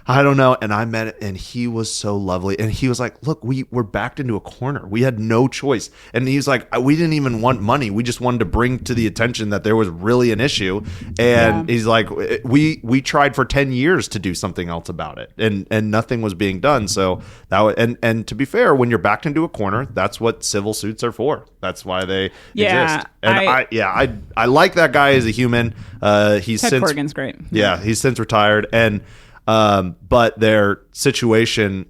I don't know. And I met it, and he was so lovely. And he was like, look, we were backed into a corner. We had no choice. And he's like, we didn't even want money. We just wanted to bring to the attention that there was really an issue. And he's like, we tried for 10 years to do something else about it, and nothing was being done. So that was, and to be fair, when you're backed into a corner, that's what civil suits are for. That's why they exist. And I like that guy as a human. Ted Corrigan's great. Yeah, he's since retired. And but their situation,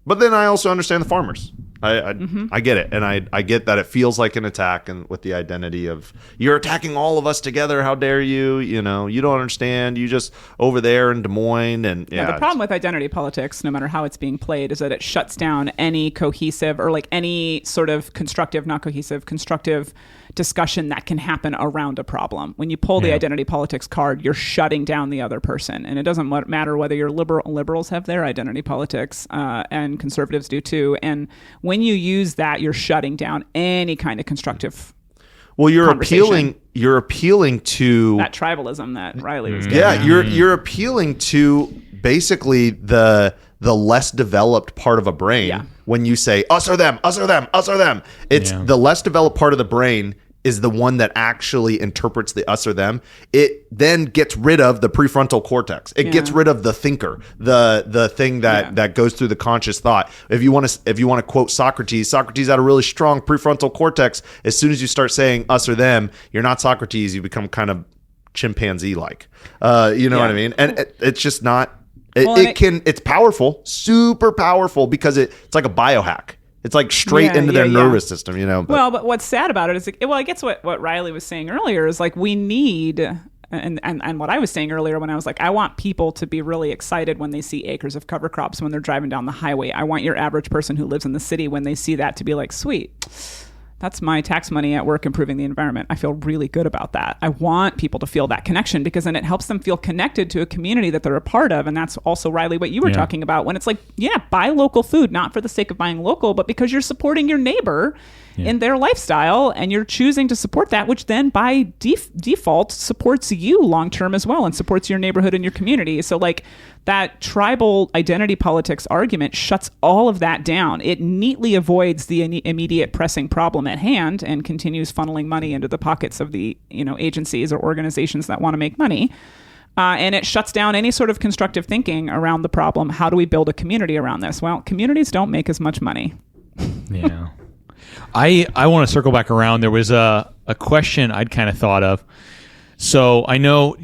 but then I also understand the farmers. I get it, and I get that it feels like an attack, and with the identity of you're attacking all of us together. How dare you? You don't understand. You just over there in Des Moines, and the problem with identity politics, no matter how it's being played, is that it shuts down any cohesive or like any sort of constructive discussion that can happen around a problem. When you pull the identity politics card, you're shutting down the other person, and it doesn't matter whether you're liberals have their identity politics, and conservatives do too. And when you use that, you're shutting down any kind of constructive. Well, you're appealing to that tribalism that Riley was getting. Yeah, you're appealing to basically the less developed part of a brain, when you say us or them, us or them, us or them. It's the less developed part of the brain is the one that actually interprets the us or them. It then gets rid of the prefrontal cortex. It gets rid of the thinker, the thing that goes through the conscious thought. If you want to quote Socrates had a really strong prefrontal cortex. As soon as you start saying us or them, you're not Socrates. You become kind of chimpanzee-like. You know what I mean? And it's just not. It's powerful, super powerful, because it's like a biohack. It's like straight into their nervous system, you know. Well, but what's sad about it is, I guess what Riley was saying earlier is like we need, and what I was saying earlier when I was like, I want people to be really excited when they see acres of cover crops when they're driving down the highway. I want your average person who lives in the city, when they see that, to be like, sweet, that's my tax money at work improving the environment. I feel really good about that. I want people to feel that connection, because then it helps them feel connected to a community that they're a part of. And that's also, Riley, what you were talking about, when it's like, buy local food, not for the sake of buying local, but because you're supporting your neighbor in their lifestyle, and you're choosing to support that, which then by default supports you long-term as well, and supports your neighborhood and your community. So like that tribal identity politics argument shuts all of that down. It neatly avoids the immediate pressing problem at hand and continues funneling money into the pockets of the agencies or organizations that want to make money. And it shuts down any sort of constructive thinking around the problem. How do we build a community around this? Well, communities don't make as much money. Yeah. I want to circle back around. There was a question I'd kind of thought of. So I know,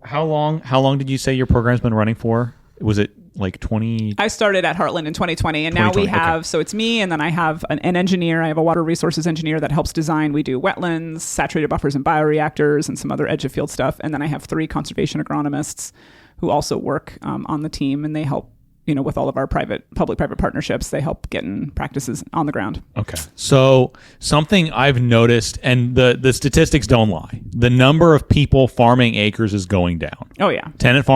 how long did you say your program's been running for? Was it like 20? I started at Heartland in 2020, and now we have, so it's me, and then I have an engineer. I have a water resources engineer that helps design. We do wetlands, saturated buffers, and bioreactors, and some other edge of field stuff. And then I have 3 conservation agronomists who also work on the team, and they help, with all of our public-private partnerships. They help getting practices on the ground. Okay. So something I've noticed, and the statistics don't lie, the number of people farming acres is going down. Oh, yeah. Tenant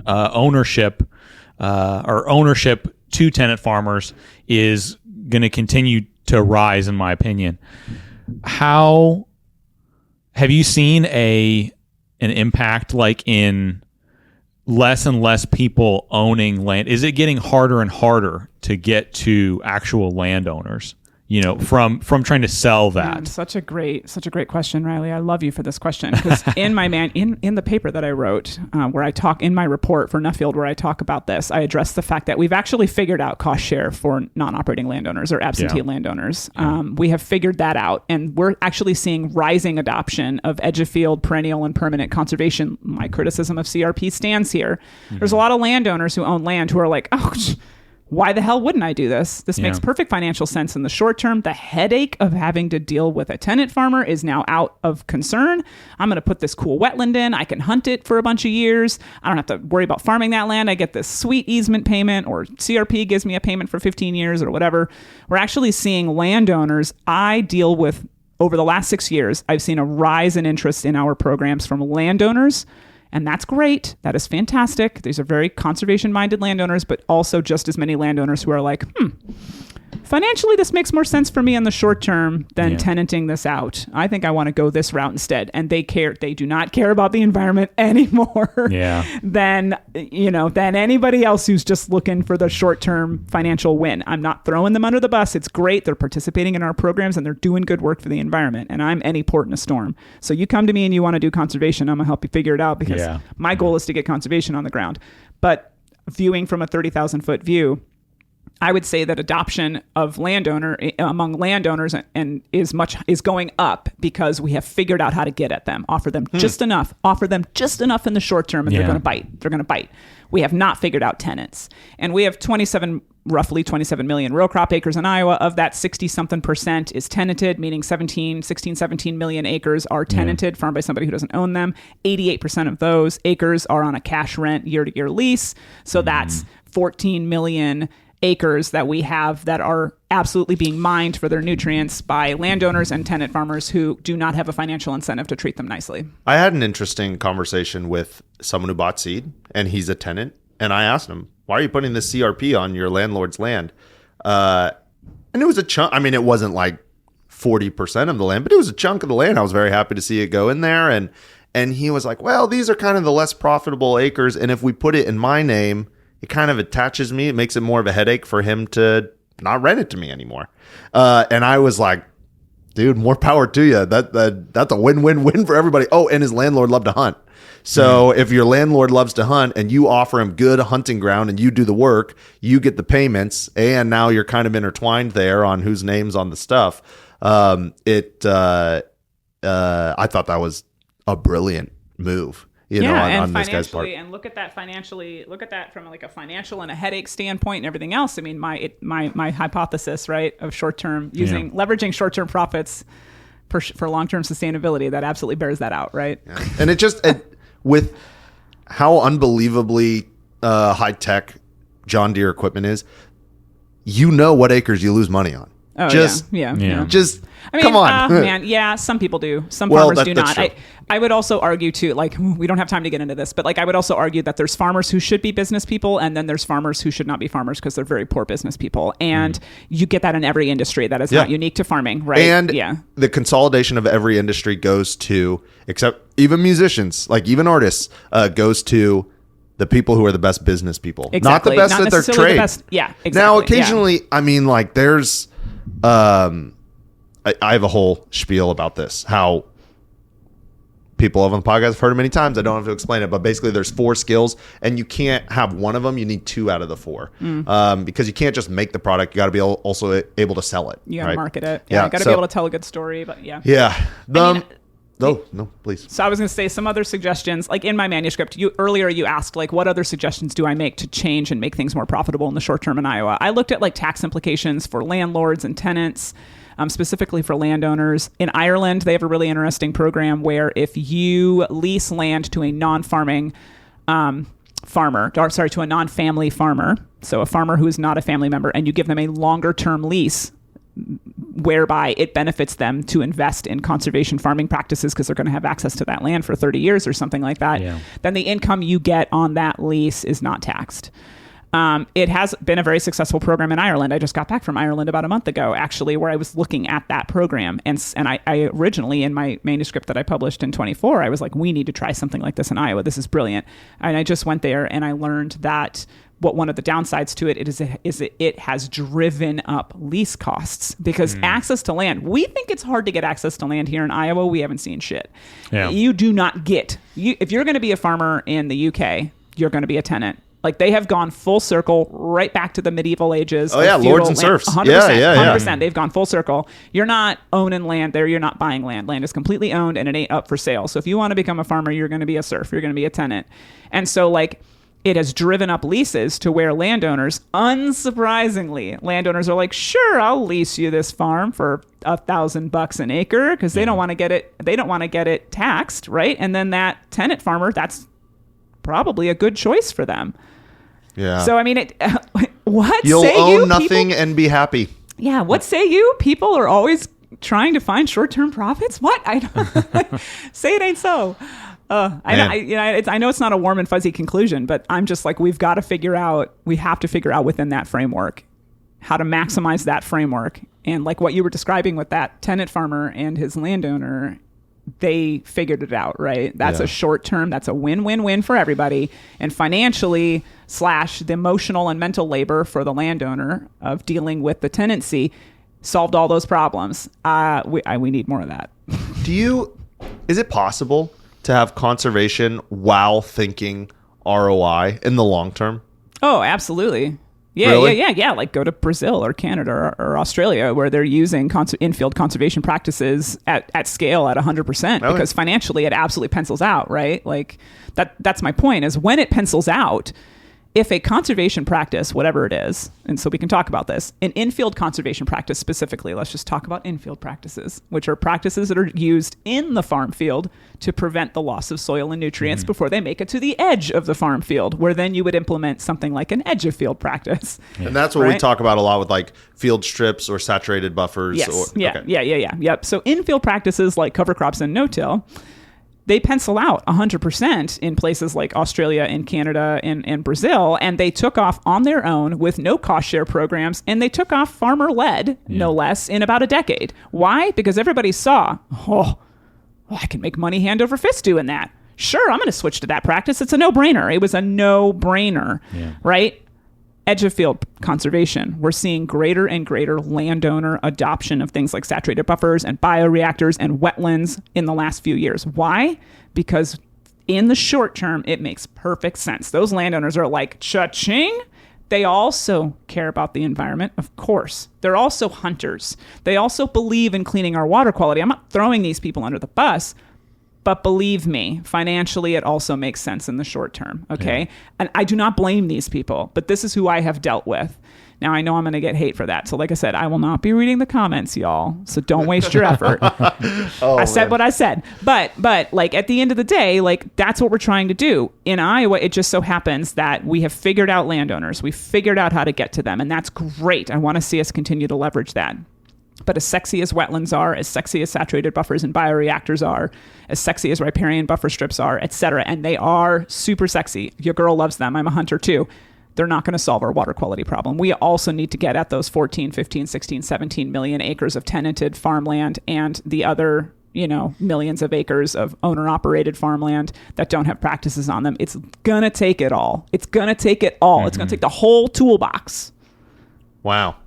ownership, or ownership to tenant farmers is going to continue to rise, in my opinion. How have you seen an impact, like in less and less people owning land? Is it getting harder and harder to get to actual landowners, from trying to sell that? Man, such a great question, Riley. I love you for this question, because in the paper that I wrote, where I talk in my report for Nuffield, where I talk about this, I address the fact that we've actually figured out cost share for non-operating landowners or absentee landowners. We have figured that out, and we're actually seeing rising adoption of edge of field, perennial, and permanent conservation. My criticism of CRP stands here. Mm-hmm. There's a lot of landowners who own land who are like, why the hell wouldn't I do this? This makes perfect financial sense in the short term. The headache of having to deal with a tenant farmer is now out of concern. I'm going to put this cool wetland in. I can hunt it for a bunch of years. I don't have to worry about farming that land. I get this sweet easement payment, or CRP gives me a payment for 15 years or whatever. We're actually seeing landowners I deal with over the last 6 years. I've seen a rise in interest in our programs from landowners. And that's great. That is fantastic. These are very conservation-minded landowners, but also just as many landowners who are like, financially, this makes more sense for me in the short term than tenanting this out. I think I want to go this route instead. And they do not care about the environment anymore than anybody else who's just looking for the short-term financial win. I'm not throwing them under the bus. It's great. They're participating in our programs and they're doing good work for the environment. And I'm any port in a storm. So you come to me and you want to do conservation, I'm going to help you figure it out, because my goal is to get conservation on the ground. But viewing from a 30,000-foot view, I would say that adoption of among landowners is going up, because we have figured out how to get at them, offer them just enough in the short term, and they're going to bite. We have not figured out tenants, and we have roughly 27 million row crop acres in Iowa. Of that, 60-something% is tenanted, meaning 17 million acres are tenanted, farmed by somebody who doesn't own them. 88% of those acres are on a cash rent year-to-year lease. So that's 14 million acres that we have that are absolutely being mined for their nutrients by landowners and tenant farmers who do not have a financial incentive to treat them nicely. I had an interesting conversation with someone who bought seed, and he's a tenant. And I asked him, why are you putting this CRP on your landlord's land? And it was a chunk. I mean, it wasn't like 40% of the land, but it was a chunk of the land. I was very happy to see it go in there. And he was like, well, these are kind of the less profitable acres. And if we put it in my name, it kind of attaches me. It makes it more of a headache for him to not rent it to me anymore. And I was like, dude, more power to you. That's a win-win-win for everybody. Oh, and his landlord loved to hunt. So if your landlord loves to hunt and you offer him good hunting ground and you do the work, you get the payments, and now you're kind of intertwined there on whose name's on the stuff. I thought that was a brilliant move, on this guy's part. And look at that from like a financial and a headache standpoint and everything else. I mean, my hypothesis, right, of leveraging short-term profits for long-term sustainability, that absolutely bears that out, right? Yeah. And with how unbelievably high-tech John Deere equipment is, what acres you lose money on. Oh, Just come on. Man. Yeah, some people do. Some farmers do not. I would also argue too, like, we don't have time to get into this, but like I would also argue that there's farmers who should be business people, and then there's farmers who should not be farmers because they're very poor business people. And you get that in every industry. That is not unique to farming, right? And the consolidation of every industry goes to, except even musicians, like even artists, goes to the people who are the best business people. Exactly. Not the best at their trade. Exactly. Now, occasionally, I mean, like there's... I have a whole spiel about this, how people on the podcast have heard it many times. I don't have to explain it, but basically there's 4 skills and you can't have one of them. You need 2 out of the 4 because you can't just make the product. You got to be also able to sell it. You got to market it. You got to be able to tell a good story, but No, please. So I was going to say some other suggestions, like in my manuscript, earlier you asked, like, what other suggestions do I make to change and make things more profitable in the short term in Iowa? I looked at like tax implications for landlords and tenants, specifically for landowners. In Ireland, they have a really interesting program where if you lease land to a non-farming to a non-family farmer, so a farmer who is not a family member, and you give them a longer term lease, whereby it benefits them to invest in conservation farming practices because they're going to have access to that land for 30 years or something like that, then the income you get on that lease is not taxed. It has been a very successful program in Ireland. I just got back from Ireland about a month ago, actually, where I was looking at that program. And I originally, in my manuscript that I published in 24, I was like, we need to try something like this in Iowa. This is brilliant. And I just went there and I learned that one of the downsides to it is it has driven up lease costs because access to land. We think it's hard to get access to land here in Iowa. We haven't seen shit. Yeah. You do not get if you're going to be a farmer in the UK, you're going to be a tenant. Like they have gone full circle right back to the medieval ages. Oh yeah, lords and serfs. 100%, yeah. 100%. They've gone full circle. You're not owning land there. You're not buying land. Land is completely owned and it ain't up for sale. So if you want to become a farmer, you're going to be a serf. You're going to be a tenant. And so like, it has driven up leases to where landowners, unsurprisingly, are like, sure, I'll lease you this farm for $1,000 an acre because they don't want to get it. They don't want to get it taxed, right? And then that tenant farmer, that's probably a good choice for them. Yeah. So I mean, what you'll say own you, nothing people? And be happy. Yeah. What say you? People are always trying to find short-term profits. What? I don't say it ain't so. I know it's not a warm and fuzzy conclusion, but I'm just like, we have to figure out within that framework how to maximize that framework. And like what you were describing with that tenant farmer and his landowner, they figured it out, right? That's a short term, that's a win-win-win for everybody. And financially / the emotional and mental labor for the landowner of dealing with the tenancy solved all those problems. We need more of that. Is it possible to have conservation while thinking ROI in the long term? Oh, absolutely. Yeah, really? yeah. Like go to Brazil or Canada or Australia where they're using in-field conservation practices at scale at 100% because financially it absolutely pencils out, right? Like that's my point is when it pencils out, if a conservation practice, whatever it is, and so we can talk about this, an in-field conservation practice specifically, let's just talk about in-field practices, which are practices that are used in the farm field to prevent the loss of soil and nutrients before they make it to the edge of the farm field, where then you would implement something like an edge of field practice. And that's what we talk about a lot with like field strips or saturated buffers. Yes. Yep. So in-field practices like cover crops and no-till, they pencil out 100% in places like Australia and Canada and Brazil, and they took off on their own with no cost share programs, and they took off farmer-led, no less, in about a decade. Why? Because everybody saw, I can make money hand over fist doing that. sure, I'm going to switch to that practice. It's a no-brainer. It was a no-brainer, right? Edge of field conservation. We're seeing greater and greater landowner adoption of things like saturated buffers and bioreactors and wetlands in the last few years. Why? Because in the short term, it makes perfect sense. Those landowners are like, cha-ching. They also care about the environment, of course. They're also hunters. They also believe in cleaning our water quality. I'm not throwing these people under the bus, but believe me, financially, it also makes sense in the short term, okay? Yeah. And I do not blame these people, but this is who I have dealt with. Now, I know I'm going to get hate for that. So like I said, I will not be reading the comments, y'all. So don't waste your effort. I said what I said. But like at the end of the day, like that's what we're trying to do. In Iowa, it just so happens that we have figured out landowners. We've figured out how to get to them. And that's great. I want to see us continue to leverage that. But as sexy as wetlands are, as sexy as saturated buffers and bioreactors are, as sexy as riparian buffer strips are, et cetera, and they are super sexy. Your girl loves them. I'm a hunter too. They're not going to solve our water quality problem. We also need to get at those 14, 15, 16, 17 million acres of tenanted farmland and the other, millions of acres of owner-operated farmland that don't have practices on them. It's going to take it all. It's going to take it all. Mm-hmm. It's going to take the whole toolbox. Wow.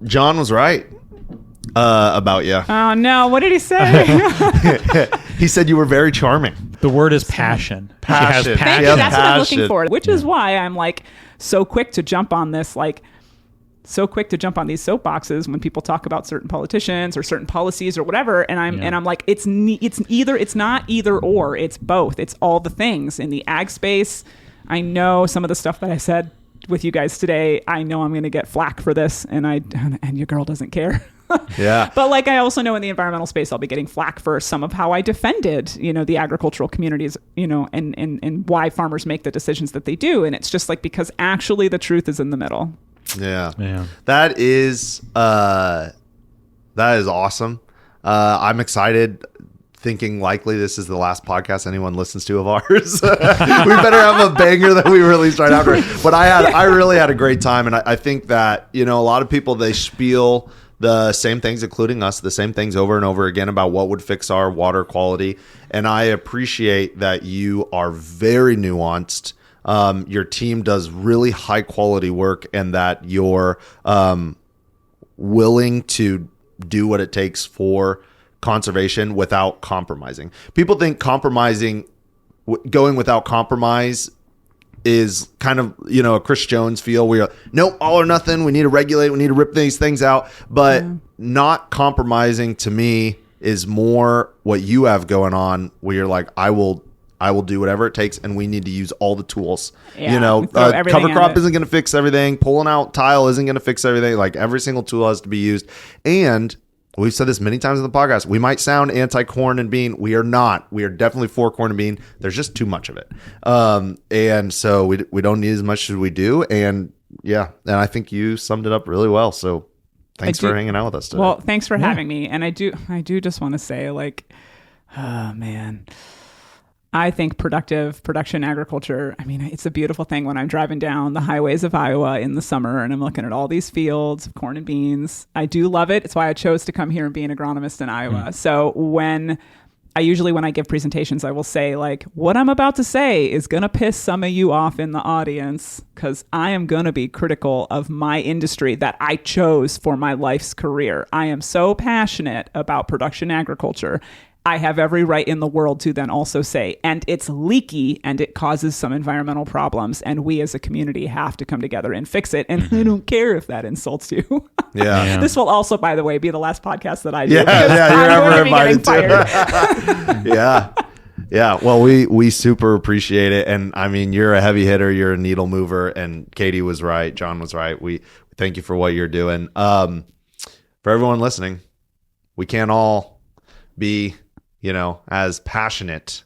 John was right about you. Oh, no. What did he say? He said you were very charming. The word is passion. Passion. She has passion. Thank you. That's what I'm looking for, which is why I'm like so quick to jump on this, so quick to jump on these soapboxes when people talk about certain politicians or certain policies or whatever. And I'm like, it's not either or, it's both. It's all the things in the ag space. I know some of the stuff that I said with you guys today, I know I'm going to get flack for this, and your girl doesn't care. Yeah. But like I also know in the environmental space, I'll be getting flack for some of how I defended, the agricultural communities, and why farmers make the decisions that they do. And it's just like, because actually the truth is in the middle. Yeah. That is awesome. I'm excited, thinking likely this is the last podcast anyone listens to of ours. We better have a banger that we released right after. But I really had a great time. And I think that, a lot of people, they spiel the same things, including us, the same things over and over again about what would fix our water quality. And I appreciate that you are very nuanced. Your team does really high quality work, and that you're willing to do what it takes for conservation without compromising. People think going without compromise is kind of, a Chris Jones feel where you're, nope, all or nothing. We need to regulate. We need to rip these things out. But not compromising, to me, is more what you have going on, where you're like, I will do whatever it takes, and we need to use all the tools. Yeah, cover crop isn't going to fix everything. Pulling out tile isn't going to fix everything. Like, every single tool has to be used. And we've said this many times in the podcast. We might sound anti-corn and bean. We are not. We are definitely for corn and bean. There's just too much of it. And so we don't need as much as we do. And I think you summed it up really well. So thanks for hanging out with us today. Well, thanks for having me. And I do just want to say, like, oh man, I think production agriculture, it's a beautiful thing when I'm driving down the highways of Iowa in the summer and I'm looking at all these fields of corn and beans. I do love it. It's why I chose to come here and be an agronomist in Iowa. So when I give presentations, I will say, like, what I'm about to say is going to piss some of you off in the audience, because I am going to be critical of my industry that I chose for my life's career. I am so passionate about production agriculture. I have every right in the world to then also say, and it's leaky and it causes some environmental problems, and we as a community have to come together and fix it. And I don't care if that insults you. Yeah. This will also, by the way, be the last podcast that I do. You're ever invited to. Yeah. Well, we super appreciate it. And you're a heavy hitter. You're a needle mover. And Katie was right. John was right. We thank you for what you're doing. For everyone listening, we can't all be as passionate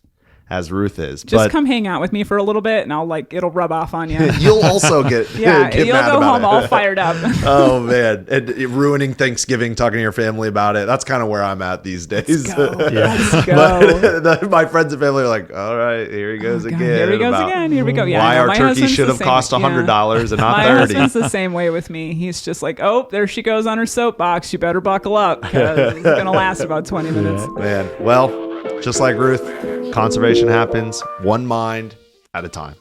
as Ruth is. Just come hang out with me for a little bit, and it'll rub off on you. You'll also get you'll go home all fired up. Oh man, and ruining Thanksgiving, talking to your family about it. That's kind of where I'm at these days. Let's go. But my friends and family are like, all right, here he goes again. Here he goes again. Here we go. Yeah, why our turkey should have cost $100 and not $30. My husband's the same way with me. He's just like, oh, there she goes on her soapbox. You better buckle up, because it's gonna last about 20 minutes. Man, well, Just like Ruth, conservation happens one mind at a time.